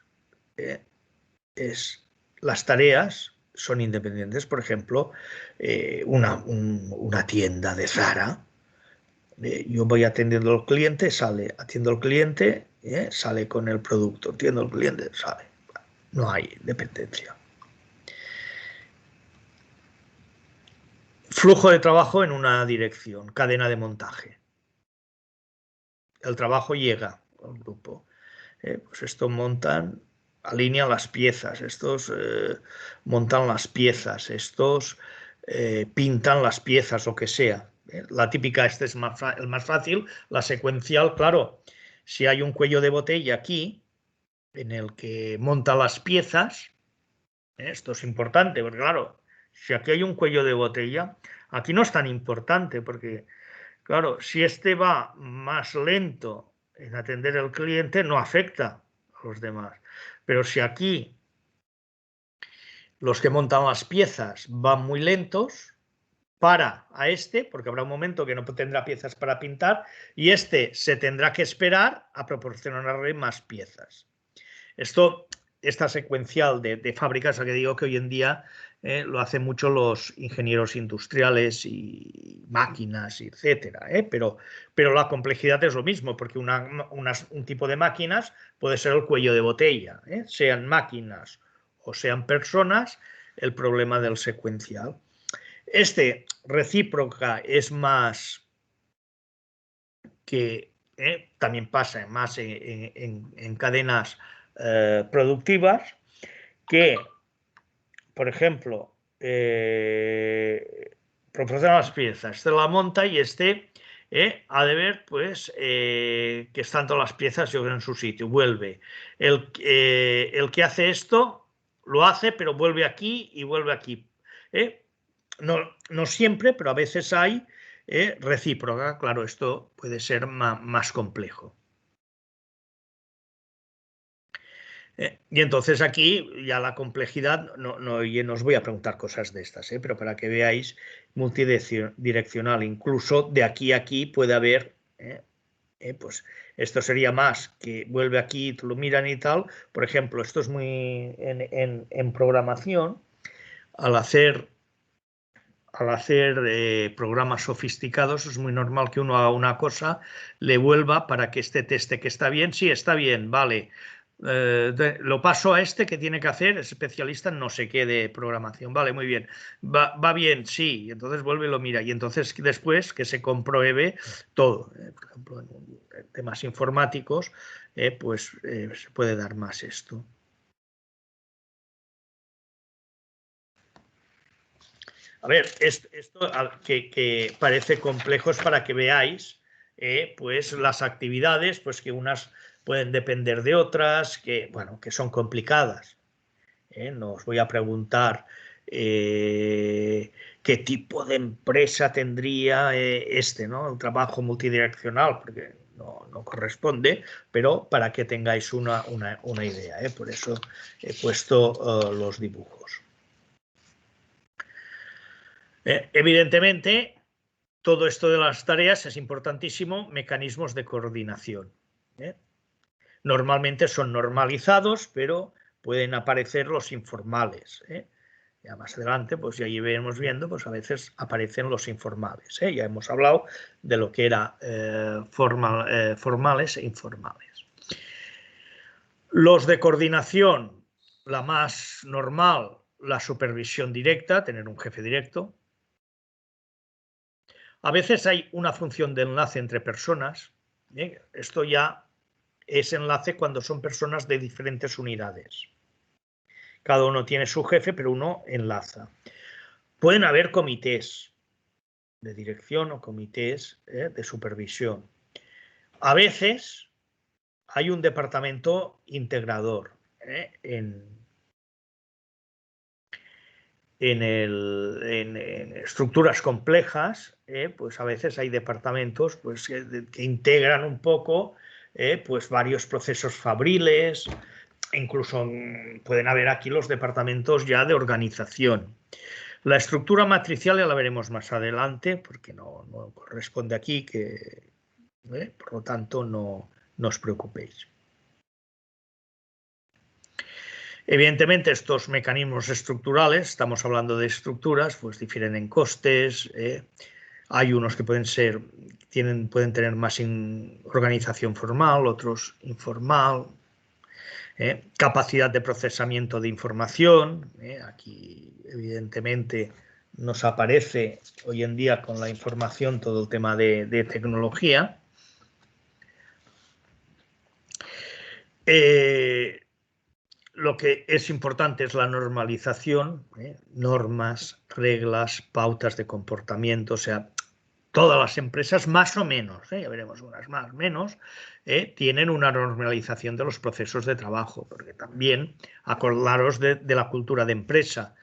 las tareas son independientes. Por ejemplo, una tienda de Zara. Yo voy atendiendo al cliente, atiendo al cliente, sale con el producto, atiendo al cliente, sale. No hay dependencia. Flujo de trabajo en una dirección, cadena de montaje. El trabajo llega al grupo. Pues estos alinean las piezas, estos montan las piezas, estos pintan las piezas, lo que sea. La típica, este es el más fácil, la secuencial, claro, si hay un cuello de botella aquí, en el que monta las piezas, esto es importante, porque claro, si aquí hay un cuello de botella, aquí no es tan importante, porque claro, si este va más lento en atender al cliente, no afecta a los demás. Pero si aquí los que montan las piezas van muy lentos, para a este, porque habrá un momento que no tendrá piezas para pintar, y este se tendrá que esperar a proporcionarle más piezas. Esta secuencial de fábricas, a que digo que hoy en día lo hacen mucho los ingenieros industriales y máquinas, etcétera, pero la complejidad es lo mismo, porque un tipo de máquinas puede ser el cuello de botella, sean máquinas o sean personas, el problema del secuencial. Recíproca es más que también pasa más en cadenas productivas, que, por ejemplo, proporciona las piezas, este la monta y ha de ver pues que están todas las piezas en su sitio, vuelve. El que hace esto lo hace, pero vuelve aquí y vuelve aquí. No siempre, pero a veces hay recíproca. Claro, esto puede ser más complejo. Y entonces aquí ya la complejidad, no os voy a preguntar cosas de estas, pero para que veáis, multidireccional, incluso de aquí a aquí puede haber, pues esto sería más que vuelve aquí, tú lo miran y tal. Por ejemplo, esto es muy en programación, al hacer programas sofisticados es muy normal que uno haga una cosa, le vuelva para que este teste que está bien, sí, está bien, vale. Lo paso a este que tiene que hacer, es especialista en no sé qué de programación, vale, muy bien, va bien, sí, y entonces vuelve y lo mira, y entonces después que se compruebe todo. Por ejemplo, en temas informáticos, pues se puede dar más esto. A ver, esto que parece complejo es para que veáis pues las actividades, pues que unas pueden depender de otras, que, bueno, que son complicadas. No os voy a preguntar qué tipo de empresa tendría ¿no? El trabajo multidireccional, porque no corresponde, pero para que tengáis una idea. Por eso he puesto los dibujos. Evidentemente, todo esto de las tareas es importantísimo, mecanismos de coordinación. Normalmente son normalizados, pero pueden aparecer los informales. Ya más adelante, pues ya iremos viendo, pues a veces aparecen los informales. Ya hemos hablado de lo que era formales e informales. Los de coordinación, la más normal, la supervisión directa, tener un jefe directo. A veces hay una función de enlace entre personas. Esto ya es enlace cuando son personas de diferentes unidades. Cada uno tiene su jefe, pero uno enlaza. Pueden haber comités de dirección o comités de supervisión. A veces hay un departamento integrador en estructuras complejas, pues a veces hay departamentos pues, que integran un poco pues varios procesos fabriles, incluso pueden haber aquí los departamentos ya de organización. La estructura matricial ya la veremos más adelante, porque no corresponde aquí, por lo tanto no os preocupéis. Evidentemente, estos mecanismos estructurales, estamos hablando de estructuras, pues difieren en costes. Hay unos que pueden tener más organización formal, otros informal. Capacidad de procesamiento de información. Aquí, evidentemente, nos aparece hoy en día con la información todo el tema de tecnología. Lo que es importante es la normalización, normas, reglas, pautas de comportamiento, o sea, todas las empresas más o menos, ya veremos unas más o menos, tienen una normalización de los procesos de trabajo, porque también acordaros de la cultura de empresa,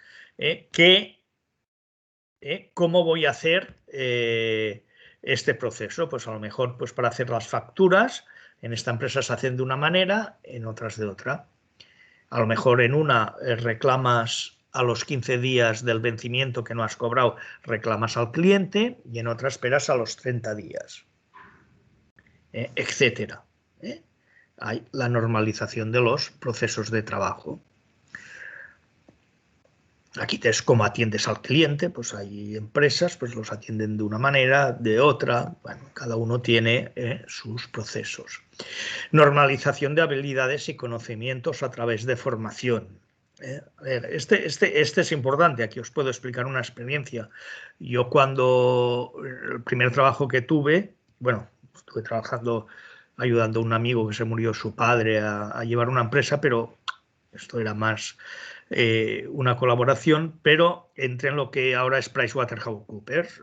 ¿cómo voy a hacer este proceso? Pues a lo mejor pues para hacer las facturas, en esta empresa se hacen de una manera, en otras de otra. A lo mejor en una reclamas a los 15 días del vencimiento que no has cobrado, reclamas al cliente, y en otra esperas a los 30 días, etcétera. Hay la normalización de los procesos de trabajo. Aquí es cómo atiendes al cliente, pues hay empresas, pues los atienden de una manera, de otra, bueno, cada uno tiene sus procesos. Normalización de habilidades y conocimientos a través de formación. A ver, este es importante, aquí os puedo explicar una experiencia. Yo el primer trabajo que tuve, bueno, estuve trabajando, ayudando a un amigo que se murió su padre a llevar una empresa, pero esto era más una colaboración, pero entré en lo que ahora es PricewaterhouseCoopers,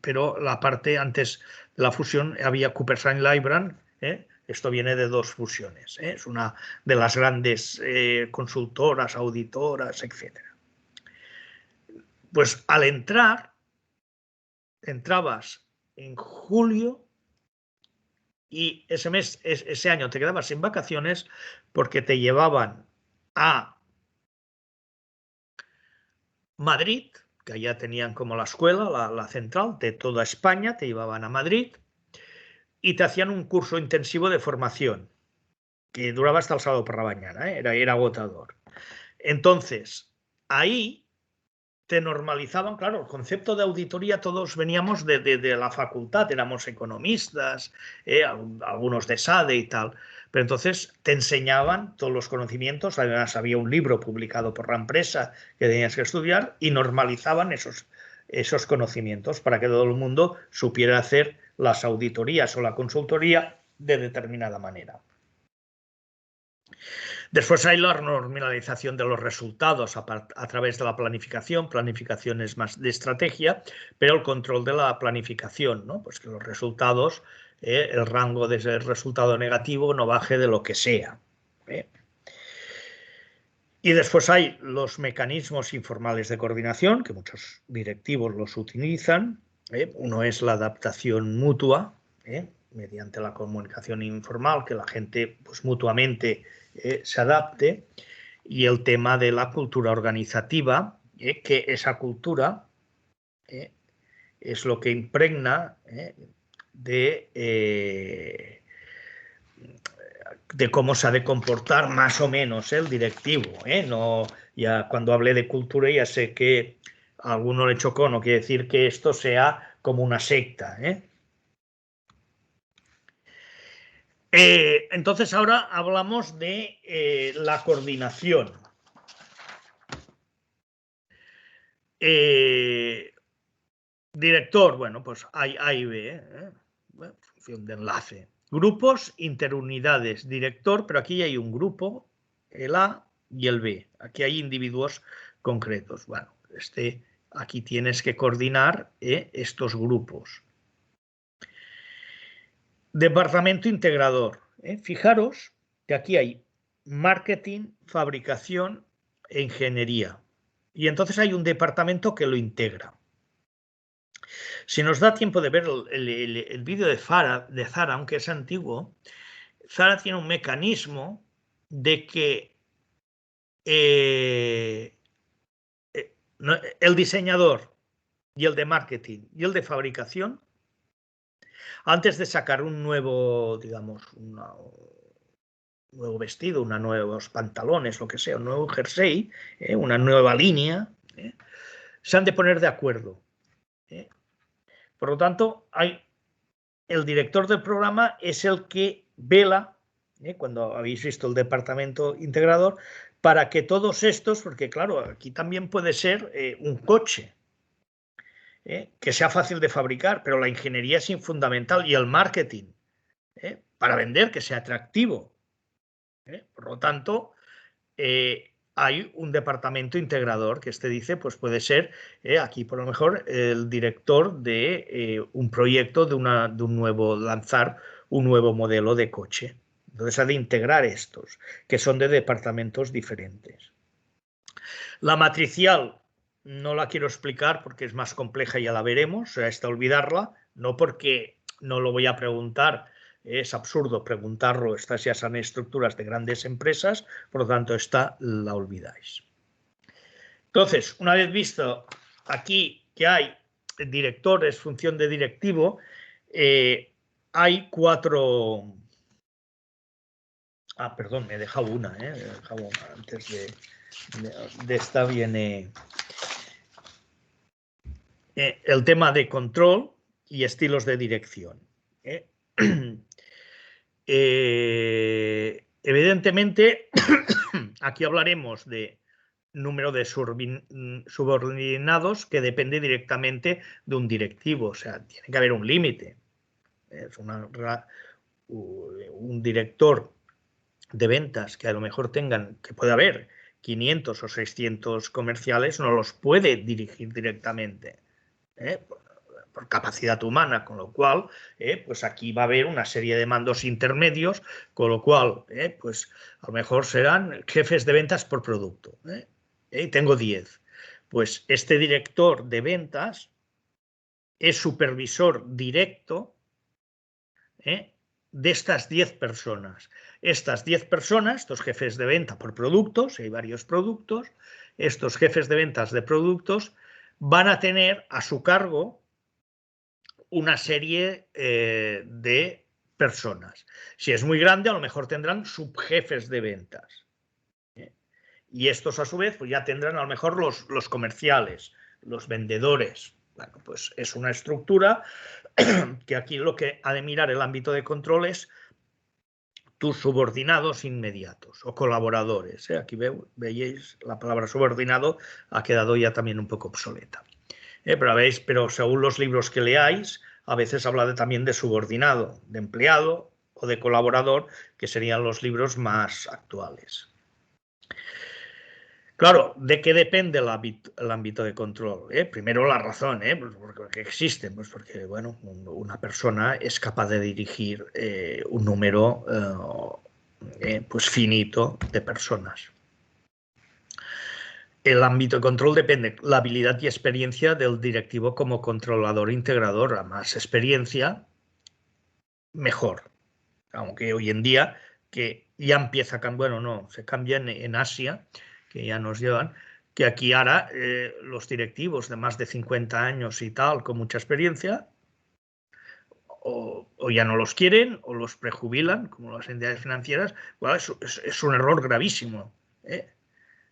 pero la parte antes de la fusión había Cooper-Lybrand, esto viene de dos fusiones, es una de las grandes consultoras, auditoras, etc. Pues al entrabas en julio y ese año te quedabas sin vacaciones porque te llevaban a Madrid, que allá tenían como la escuela, la central de toda España, te llevaban a Madrid y te hacían un curso intensivo de formación que duraba hasta el sábado por la mañana, era agotador. Entonces, ahí te normalizaban, claro, el concepto de auditoría, todos veníamos de la facultad, éramos economistas, algunos de SADE y tal, pero entonces te enseñaban todos los conocimientos, además había un libro publicado por la empresa que tenías que estudiar y normalizaban esos conocimientos para que todo el mundo supiera hacer las auditorías o la consultoría de determinada manera. Después hay la normalización de los resultados a través de la planificación. Planificación es más de estrategia, pero el control de la planificación, ¿no? Pues que los resultados, el rango de ese resultado negativo no baje de lo que sea. Y después hay los mecanismos informales de coordinación, que muchos directivos los utilizan. Uno es la adaptación mutua, mediante la comunicación informal, que la gente pues, mutuamente se adapte, y el tema de la cultura organizativa, que esa cultura es lo que impregna de cómo se ha de comportar más o menos el directivo. No, ya cuando hablé de cultura ya sé que a alguno le chocó, no quiere decir que esto sea como una secta. Entonces ahora hablamos de la coordinación. Director, bueno, pues A y B, función de enlace. Grupos, interunidades, director, pero aquí hay un grupo, el A y el B. Aquí hay individuos concretos. Bueno, aquí tienes que coordinar estos grupos. Departamento integrador. Fijaros que aquí hay marketing, fabricación e ingeniería. Y entonces hay un departamento que lo integra. Si nos da tiempo de ver el vídeo de Zara, aunque es antiguo, Zara tiene un mecanismo de que el diseñador y el de marketing y el de fabricación, antes de sacar un nuevo, digamos, un nuevo vestido, unos nuevos pantalones, lo que sea, un nuevo jersey, una nueva línea, se han de poner de acuerdo. Por lo tanto, el director del programa es el que vela, cuando habéis visto el departamento integrador, para que todos estos, porque claro, aquí también puede ser un coche, que sea fácil de fabricar, pero la ingeniería es fundamental y el marketing, para vender, que sea atractivo. Por lo tanto, hay un departamento integrador que dice, pues puede ser aquí por lo mejor el director de un proyecto de un nuevo, lanzar un nuevo modelo de coche. Entonces ha de integrar estos, que son de departamentos diferentes. La matricial no la quiero explicar porque es más compleja, ya la veremos, esta olvidarla, no porque no lo voy a preguntar, es absurdo preguntarlo, estas ya son estructuras de grandes empresas, por lo tanto esta la olvidáis. Entonces, una vez visto aquí que hay directores, función de directivo, hay 4... Ah, perdón, me he dejado una, me he dejado una. Antes de esta viene el tema de control y estilos de dirección. Evidentemente, aquí hablaremos de número de subordinados que depende directamente de un directivo, o sea, tiene que haber un límite. Es un director de ventas que a lo mejor que puede haber 500 o 600 comerciales, no los puede dirigir directamente, por capacidad humana, con lo cual, pues aquí va a haber una serie de mandos intermedios, con lo cual, pues a lo mejor serán jefes de ventas por producto. Tengo 10. Pues este director de ventas es supervisor directo de estas 10 personas. Estas 10 personas, estos jefes de venta por productos, hay varios productos, estos jefes de ventas de productos van a tener a su cargo una serie de personas. Si es muy grande, a lo mejor tendrán subjefes de ventas. Y estos, a su vez, pues ya tendrán a lo mejor los comerciales, los vendedores. Bueno, pues es una estructura que aquí lo que ha de mirar el ámbito de control es tus subordinados inmediatos o colaboradores. Aquí veis la palabra subordinado ha quedado ya también un poco obsoleta. Pero según los libros que leáis, a veces habla también de subordinado, de empleado o de colaborador, que serían los libros más actuales. Claro, ¿de qué depende el ámbito de control? Primero la razón, pues porque existe, pues porque bueno, una persona es capaz de dirigir un número pues finito de personas. El ámbito de control depende de la habilidad y experiencia del directivo como controlador integrador. A más experiencia, mejor. Aunque hoy en día, que ya empieza a cambiar, bueno, no, se cambia en Asia, que ya nos llevan, que aquí ahora los directivos de más de 50 años y tal, con mucha experiencia, o ya no los quieren, o los prejubilan, como las entidades financieras. Bueno, es un error gravísimo.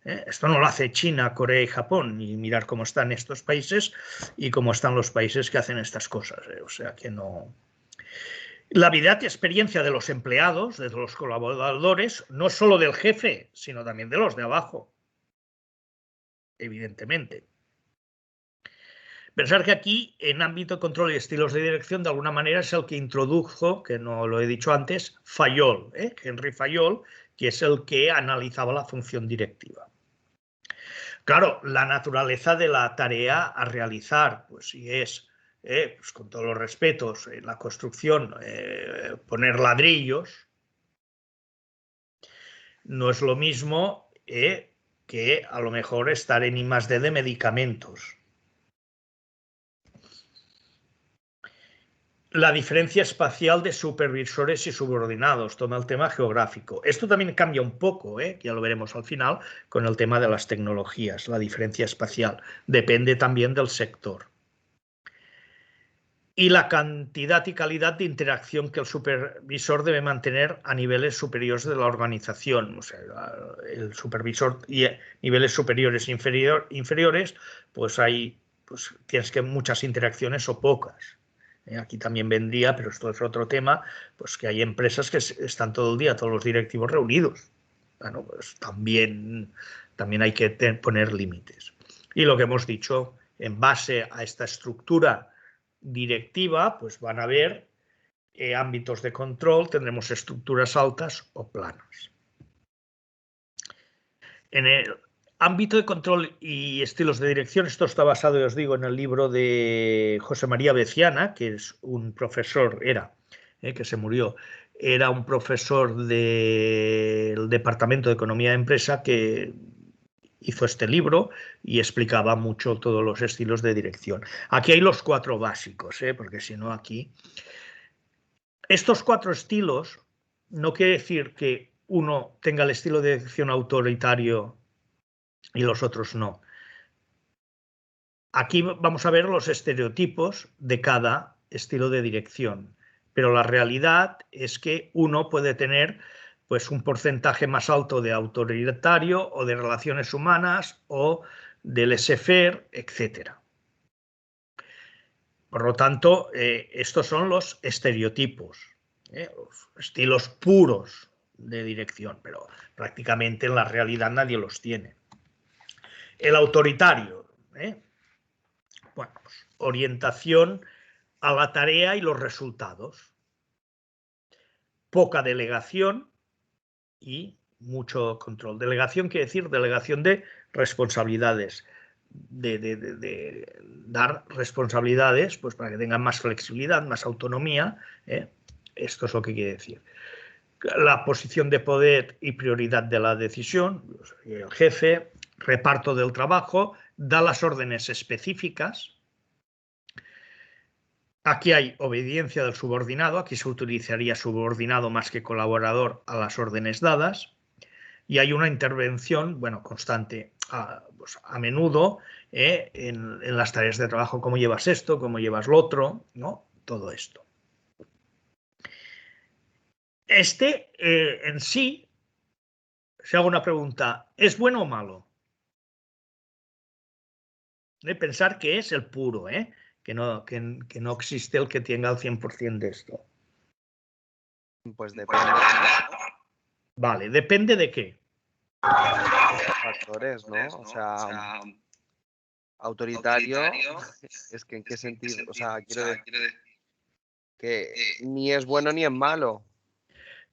Esto no lo hace China, Corea y Japón, y mirar cómo están estos países y cómo están los países que hacen estas cosas. O sea que no... La habilidad y experiencia de los empleados, de los colaboradores, no solo del jefe, sino también de los de abajo, evidentemente. Pensar que aquí, en ámbito de control y estilos de dirección, de alguna manera es el que introdujo, que no lo he dicho antes, Fayol, Henry Fayol, que es el que analizaba la función directiva. Claro, la naturaleza de la tarea a realizar, pues si es, pues con todos los respetos, la construcción, poner ladrillos, no es lo mismo que a lo mejor estar en I+D de medicamentos. La diferencia espacial de supervisores y subordinados, toma el tema geográfico. Esto también cambia un poco, ya lo veremos al final, con el tema de las tecnologías, la diferencia espacial. Depende también del sector. Y la cantidad y calidad de interacción que el supervisor debe mantener a niveles superiores de la organización. O sea, el supervisor y niveles superiores e inferiores, pues tienes que muchas interacciones o pocas. Aquí también vendría, pero esto es otro tema, pues que hay empresas que están todo el día, todos los directivos reunidos. Bueno, pues también hay que poner límites. Y lo que hemos dicho, en base a esta estructura directiva, pues van a haber ámbitos de control, tendremos estructuras altas o planas. En el ámbito de control y estilos de dirección, esto está basado, ya os digo, en el libro de José María Beciana, que es un profesor, que se murió, era un profesor del Departamento de Economía de Empresa que hizo este libro y explicaba mucho todos los estilos de dirección. Aquí hay los 4 básicos, porque si no aquí... Estos 4 estilos no quiere decir que uno tenga el estilo de dirección autoritario y los otros no. Aquí vamos a ver los estereotipos de cada estilo de dirección, pero la realidad es que uno puede tener pues un porcentaje más alto de autoritario o de relaciones humanas o de laissez-faire, etc. Por lo tanto, estos son los estereotipos, los estilos puros de dirección, pero prácticamente en la realidad nadie los tiene. El autoritario, bueno, pues, orientación a la tarea y los resultados. Poca delegación y mucho control. Delegación quiere decir delegación de responsabilidades, de dar responsabilidades pues, para que tengan más flexibilidad, más autonomía. Esto es lo que quiere decir. La posición de poder y prioridad de la decisión, el jefe, reparto del trabajo, da las órdenes específicas. Aquí hay obediencia del subordinado, aquí se utilizaría subordinado más que colaborador a las órdenes dadas, y hay una intervención, bueno, constante, pues a menudo, en las tareas de trabajo, cómo llevas esto, cómo llevas lo otro, ¿no? Todo esto. En sí, si hago una pregunta, ¿es bueno o malo? Pensar que es el puro, que no existe el que tenga el 100% de esto. Pues depende. Vale, ¿depende de qué? Factores, ¿no? O sea, autoritario, es que en qué sentido, o sea, quiero decir que ni es bueno ni es malo.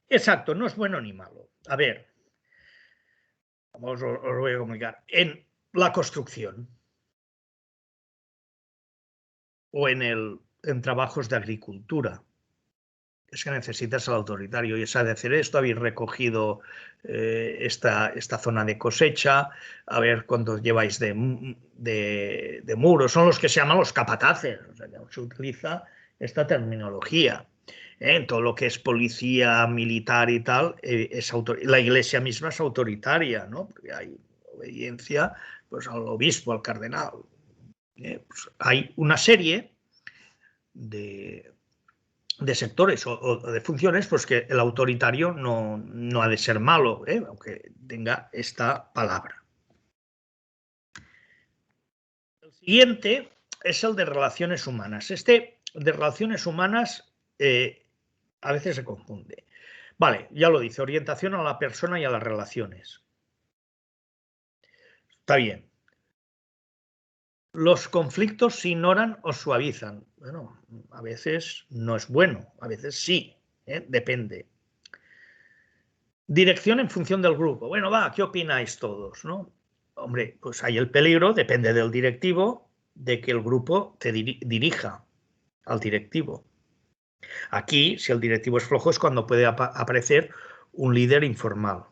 Exacto, no es bueno ni malo. A ver, os voy a comunicar. En la construcción o en trabajos de agricultura, es que necesitas al autoritario y sabe hacer esto, habéis recogido esta zona de cosecha, a ver cuánto lleváis de muros, son los que se llaman los capataces, o sea, se utiliza esta terminología. En todo lo que es policía militar y tal, la iglesia misma es autoritaria, ¿no? Porque hay obediencia pues, al obispo, al cardenal. Pues hay una serie de sectores o de funciones, pues que el autoritario no ha de ser malo, aunque tenga esta palabra. El siguiente es el de relaciones humanas. Este de relaciones humanas a veces se confunde. Vale, ya lo dice, orientación a la persona y a las relaciones. Está bien. Los conflictos se ignoran o suavizan. Bueno, a veces no es bueno, a veces sí, depende. Dirección en función del grupo. Bueno, ¿qué opináis todos? ¿No? Hombre, pues hay el peligro, depende del directivo, de que el grupo te dirija al directivo. Aquí, si el directivo es flojo, es cuando puede aparecer un líder informal.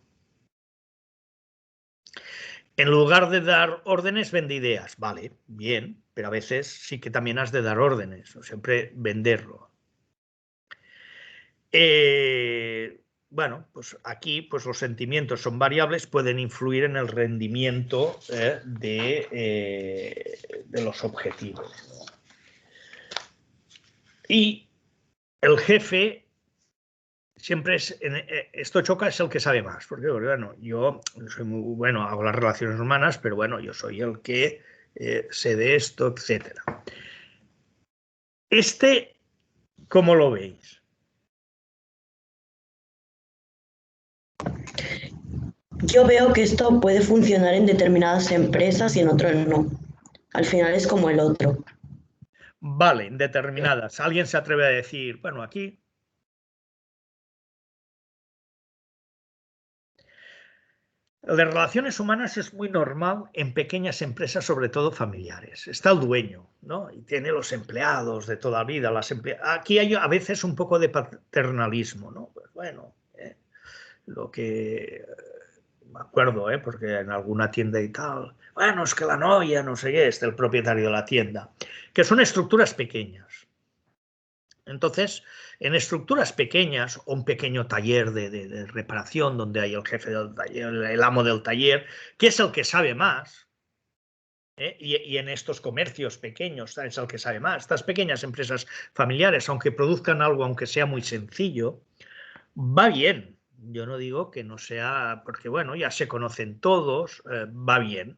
En lugar de dar órdenes, vende ideas. Vale, bien, pero a veces sí que también has de dar órdenes, o siempre venderlo. Bueno, pues aquí pues los sentimientos son variables, pueden influir en el rendimiento de los objetivos, ¿no? Y el jefe siempre es, esto choca, es el que sabe más, porque bueno, yo soy muy bueno, hago las relaciones humanas, pero bueno, yo soy el que sé de esto, etcétera. ¿Cómo lo veis? Yo veo que esto puede funcionar en determinadas empresas y en otras no. Al final es como el otro. Vale, indeterminadas. ¿Alguien se atreve a decir, bueno, aquí? El de relaciones humanas es muy normal en pequeñas empresas, sobre todo familiares. Está el dueño, ¿no? Y tiene los empleados de toda la vida. Aquí hay a veces un poco de paternalismo, ¿no? Pues bueno, lo que me acuerdo, porque en alguna tienda y tal, bueno, es que la noia, no sé qué, es el propietario de la tienda, que son estructuras pequeñas. Entonces, en estructuras pequeñas o un pequeño taller de reparación donde hay el jefe del taller, el amo del taller, que es el que sabe más, y en estos comercios pequeños es el que sabe más. Estas pequeñas empresas familiares, aunque produzcan algo, aunque sea muy sencillo, va bien. Yo no digo que no sea, porque bueno, ya se conocen todos, va bien.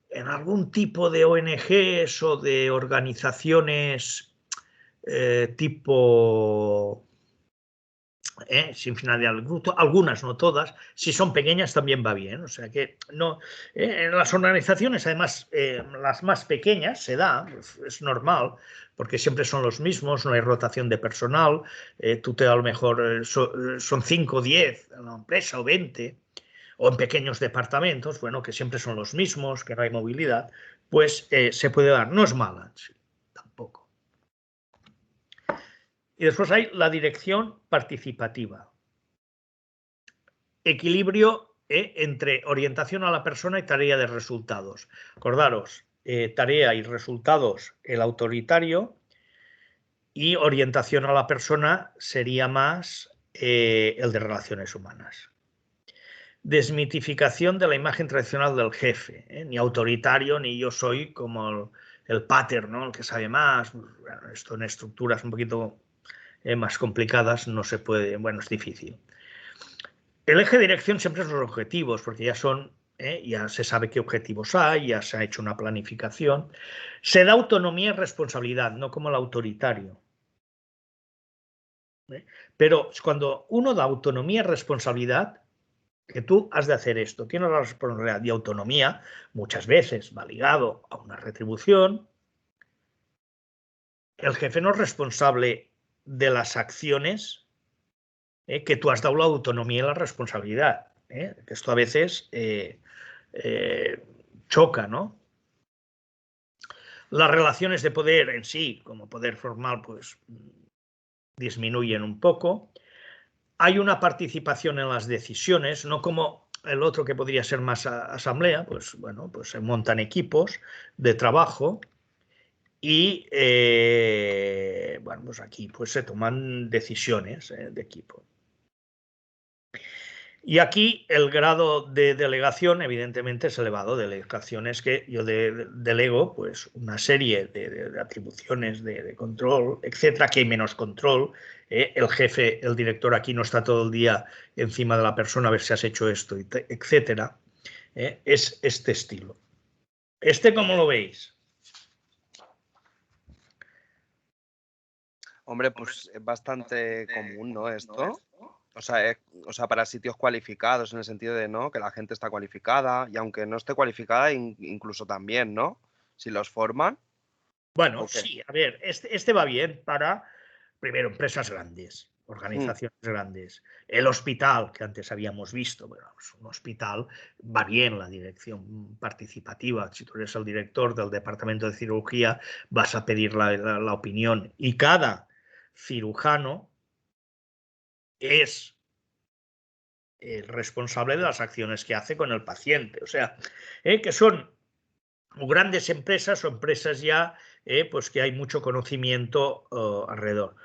En algún tipo de ONGs o de organizaciones tipo sin finalidad de lucro, algunas, no todas, si son pequeñas también va bien, o sea que no, en las organizaciones además las más pequeñas se da, es normal, porque siempre son los mismos, no hay rotación de personal, tú a lo mejor son 5 o 10 en la empresa o 20, o en pequeños departamentos, bueno, que siempre son los mismos, que no hay movilidad, pues se puede dar, no es mala, sí, tampoco. Y después hay la dirección participativa. Equilibrio entre orientación a la persona y tarea de resultados. Acordaros, tarea y resultados el autoritario y orientación a la persona sería más el de relaciones humanas. Desmitificación de la imagen tradicional del jefe, ni autoritario ni yo soy como el pater, ¿no? El que sabe más. Bueno, esto en estructuras un poquito más complicadas no se puede, bueno, es difícil. El eje de dirección siempre son los objetivos, porque ya se sabe qué objetivos hay, ya se ha hecho una planificación. Se da autonomía y responsabilidad, no como el autoritario. Pero cuando uno da autonomía y responsabilidad, que tú has de hacer esto, tienes la responsabilidad y autonomía, muchas veces va ligado a una retribución. El jefe no es responsable de las acciones que tú has dado la autonomía y la responsabilidad. Que esto a veces choca, ¿no? Las relaciones de poder en sí, como poder formal, pues disminuyen un poco. Hay una participación en las decisiones, no como el otro que podría ser más asamblea, pues bueno, pues se montan equipos de trabajo y bueno, pues aquí pues se toman decisiones de equipo. Y aquí el grado de delegación, evidentemente, es elevado. Delegaciones que yo delego pues, una serie de atribuciones de control, etcétera, que hay menos control. El jefe, el director aquí no está todo el día encima de la persona a ver si has hecho esto, etcétera. Es este estilo. ¿Cómo lo veis? Hombre, pues es bastante común, ¿no? Esto. O sea, para sitios cualificados, en el sentido de, ¿no? Que la gente está cualificada y aunque no esté cualificada, incluso también, ¿no? Si los forman. Bueno, ¿O qué? sí, a ver, este va bien para, primero, empresas grandes, organizaciones grandes. El hospital, que antes habíamos visto, bueno, pues un hospital va bien la dirección participativa. Si tú eres el director del departamento de cirugía, vas a pedir la opinión. Y cada cirujano es el responsable de las acciones que hace con el paciente. O sea, que son o grandes empresas o empresas ya pues que hay mucho conocimiento alrededor.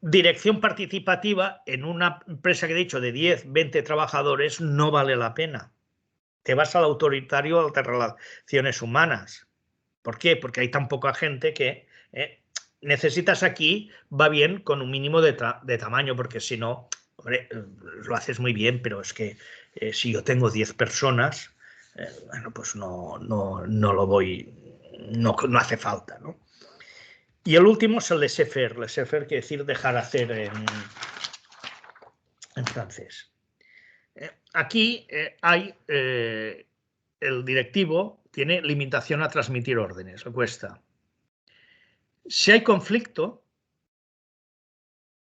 dirección participativa en una empresa que he dicho de 10, 20 trabajadores no vale la pena. Te vas al autoritario, a las relaciones humanas. ¿Por qué? Porque hay tan poca gente que necesitas aquí, va bien con un mínimo de tamaño, porque si no, hombre, lo haces muy bien, pero es que si yo tengo 10 personas, bueno, pues no lo voy, no hace falta, ¿no? Y el último es el laissez-faire. Laissez-faire quiere decir dejar hacer en francés. Aquí hay el directivo tiene limitación a transmitir órdenes, le cuesta. Si hay conflicto,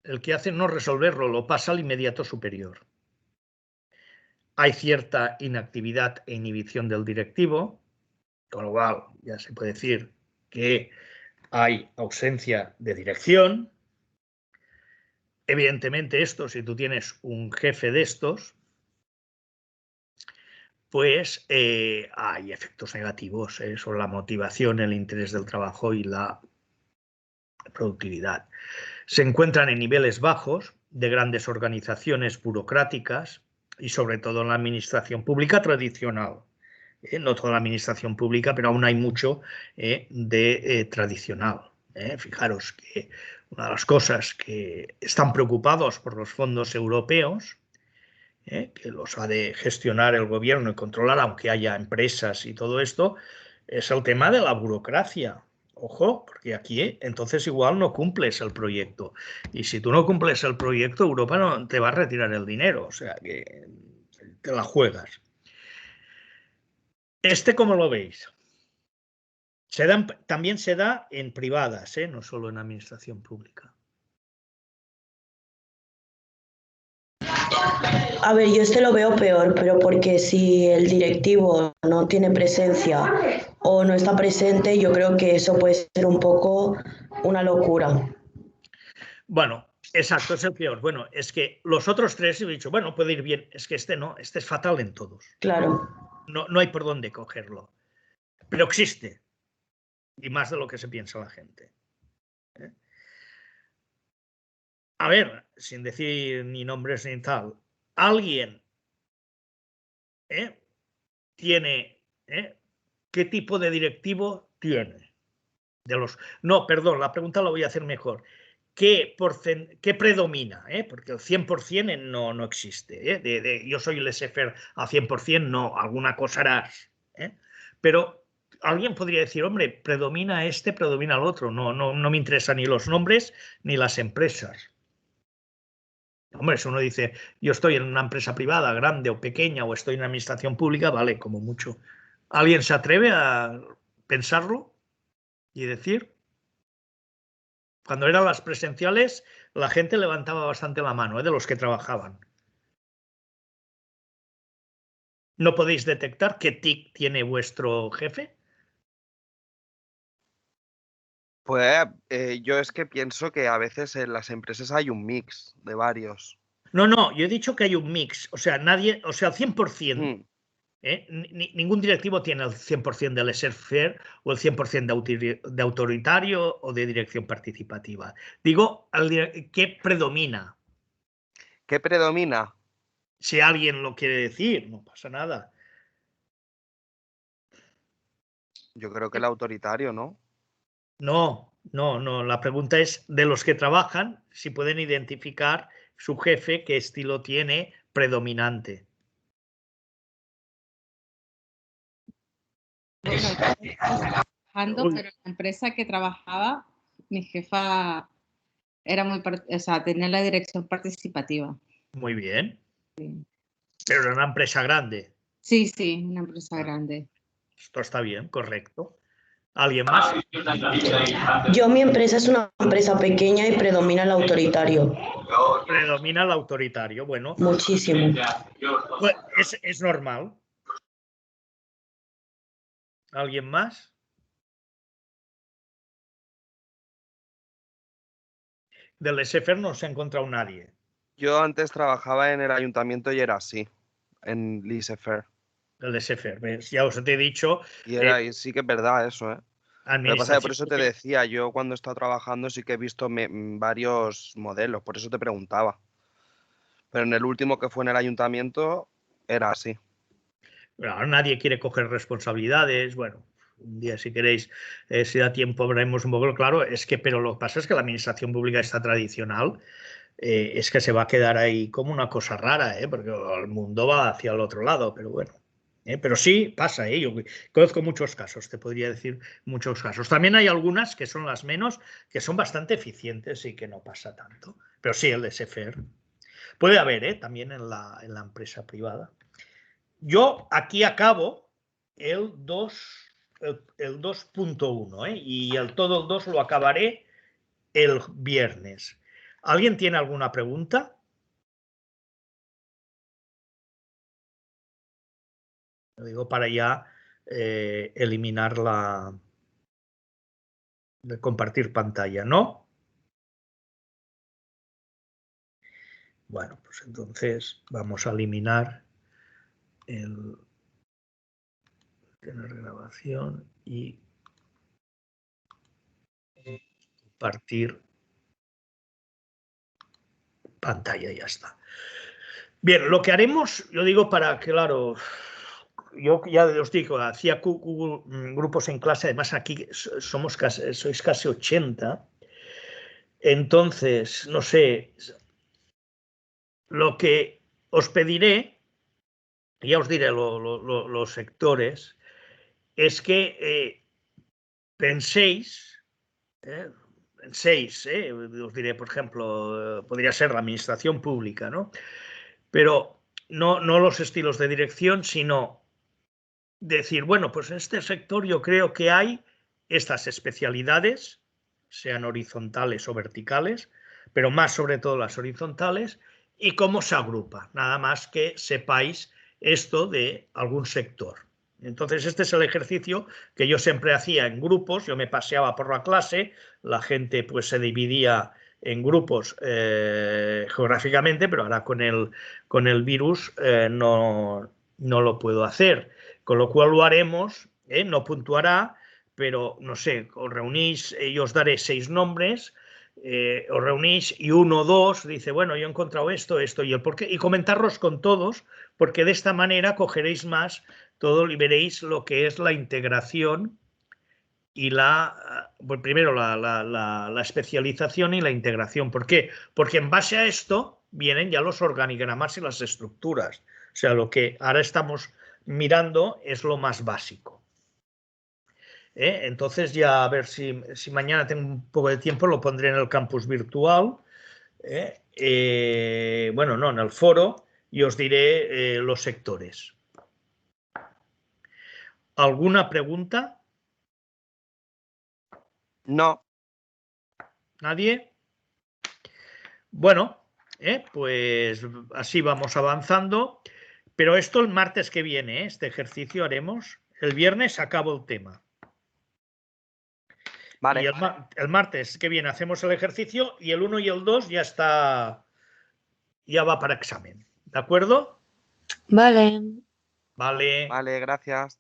el que hace no resolverlo, lo pasa al inmediato superior. Hay cierta inactividad e inhibición del directivo, con lo cual ya se puede decir que hay ausencia de dirección. Evidentemente esto, si tú tienes un jefe de estos, pues hay efectos negativos sobre la motivación, el interés del trabajo y la productividad. Se encuentran en niveles bajos de grandes organizaciones burocráticas y sobre todo en la administración pública tradicional. No toda la administración pública, pero aún hay mucho de tradicional. Fijaros que una de las cosas que están preocupados por los fondos europeos, que los ha de gestionar el gobierno y controlar, aunque haya empresas y todo esto, es el tema de la burocracia. Ojo, porque aquí entonces igual no cumples el proyecto. Y si tú no cumples el proyecto, Europa no te va a retirar el dinero. O sea, que te la juegas. ¿Cómo lo veis? También se da en privadas, no solo en administración pública. A ver, yo lo veo peor, pero porque si el directivo no tiene presencia o no está presente, yo creo que eso puede ser un poco una locura. Bueno, exacto, es el peor. Bueno, es que los otros tres he dicho, bueno, puede ir bien. Es que este no, este es fatal en todos. Claro. No hay por dónde cogerlo. Pero existe. Y más de lo que se piensa la gente. A ver, sin decir ni nombres ni tal, alguien tiene, ¿qué tipo de directivo tiene? No, perdón, la pregunta la voy a hacer mejor. ¿Qué predomina? Porque el 100% no existe. Yo soy el laissez-faire al 100%, no, alguna cosa harás. Pero alguien podría decir, hombre, predomina predomina el otro. No me interesan ni los nombres ni las empresas. Hombre, si uno dice, yo estoy en una empresa privada, grande o pequeña, o estoy en una administración pública, vale, como mucho. ¿Alguien se atreve a pensarlo y decir? Cuando eran las presenciales, la gente levantaba bastante la mano, de los que trabajaban. ¿No podéis detectar qué tic tiene vuestro jefe? Pues yo es que pienso que a veces en las empresas hay un mix de varios. No, yo he dicho que hay un mix. O sea, el 100%. Ningún directivo tiene el 100% de laissez-faire o el 100% de autoritario o de dirección participativa. Digo, ¿qué predomina? ¿Qué predomina? Si alguien lo quiere decir, no pasa nada. Yo creo que el autoritario, ¿no? No. La pregunta es de los que trabajan, si pueden identificar su jefe, qué estilo tiene predominante. Bueno, yo estaba trabajando, pero en la empresa que trabajaba, mi jefa era tenía la dirección participativa. Muy bien. Sí. Pero era una empresa grande. Sí, una empresa grande. Esto está bien, correcto. ¿Alguien más? Mi empresa es una empresa pequeña y predomina el autoritario. Predomina el autoritario, bueno. Muchísimo. Pues es normal. ¿Alguien más? Del laissez-faire no se ha encontrado nadie. Yo antes trabajaba en el ayuntamiento y era así, en laissez-faire. Del laissez-faire, ya os he dicho. Y sí que es verdad eso, ¿eh? Lo que pasa es que por eso te decía, yo cuando he estado trabajando sí que he visto varios modelos, por eso te preguntaba. Pero en el último que fue en el ayuntamiento era así. Pero ahora nadie quiere coger responsabilidades. Bueno, un día si queréis, si da tiempo, hablaremos un poco. Claro, es que, pero lo que pasa es que la administración pública está tradicional. Es que se va a quedar ahí como una cosa rara, porque el mundo va hacia el otro lado, pero bueno. Pero sí pasa, yo conozco muchos casos, te podría decir muchos casos. También hay algunas que son las menos, que son bastante eficientes y que no pasa tanto. Pero sí, el de SFR. Puede haber también en la empresa privada. Yo aquí acabo el 2.1 y todo el 2 lo acabaré el viernes. ¿Alguien tiene alguna pregunta? Lo digo para ya eliminar de compartir pantalla, ¿no? Bueno, pues entonces vamos a eliminar tener grabación y compartir pantalla, ya está. Bien, lo que haremos, yo digo para que, claro, yo ya os digo, hacía grupos en clase, además aquí sois casi 80, entonces, no sé, lo que os pediré, ya os diré los sectores, es que penséis, os diré, por ejemplo, podría ser la administración pública, ¿no? Pero no los estilos de dirección, sino decir, bueno, pues en este sector yo creo que hay estas especialidades, sean horizontales o verticales, pero más sobre todo las horizontales, y cómo se agrupa, nada más que sepáis esto de algún sector. Entonces este es el ejercicio que yo siempre hacía en grupos, yo me paseaba por la clase, la gente pues se dividía en grupos geográficamente, pero ahora con el virus no lo puedo hacer. Con lo cual lo haremos, no puntuará, pero no sé, os reunís, yo os daré 6 nombres, os reunís y 1 o 2 dice, bueno, yo he encontrado esto y el porqué, y comentarlos con todos, porque de esta manera cogeréis más todo y veréis lo que es la integración y pues primero la especialización y la integración. ¿Por qué? Porque en base a esto vienen ya los organigramas y las estructuras. O sea, lo que ahora estamos mirando es lo más básico. Entonces ya a ver si mañana tengo un poco de tiempo, lo pondré en el campus virtual, bueno, no, en el foro, y os diré los sectores. ¿Alguna pregunta? No. ¿Nadie? Bueno, pues así vamos avanzando, pero esto el martes que viene, este ejercicio haremos, el viernes acabo el tema. Vale. Y el martes que viene hacemos el ejercicio y el 1 y el 2 ya va para examen. ¿De acuerdo? Vale. Vale. Vale, gracias.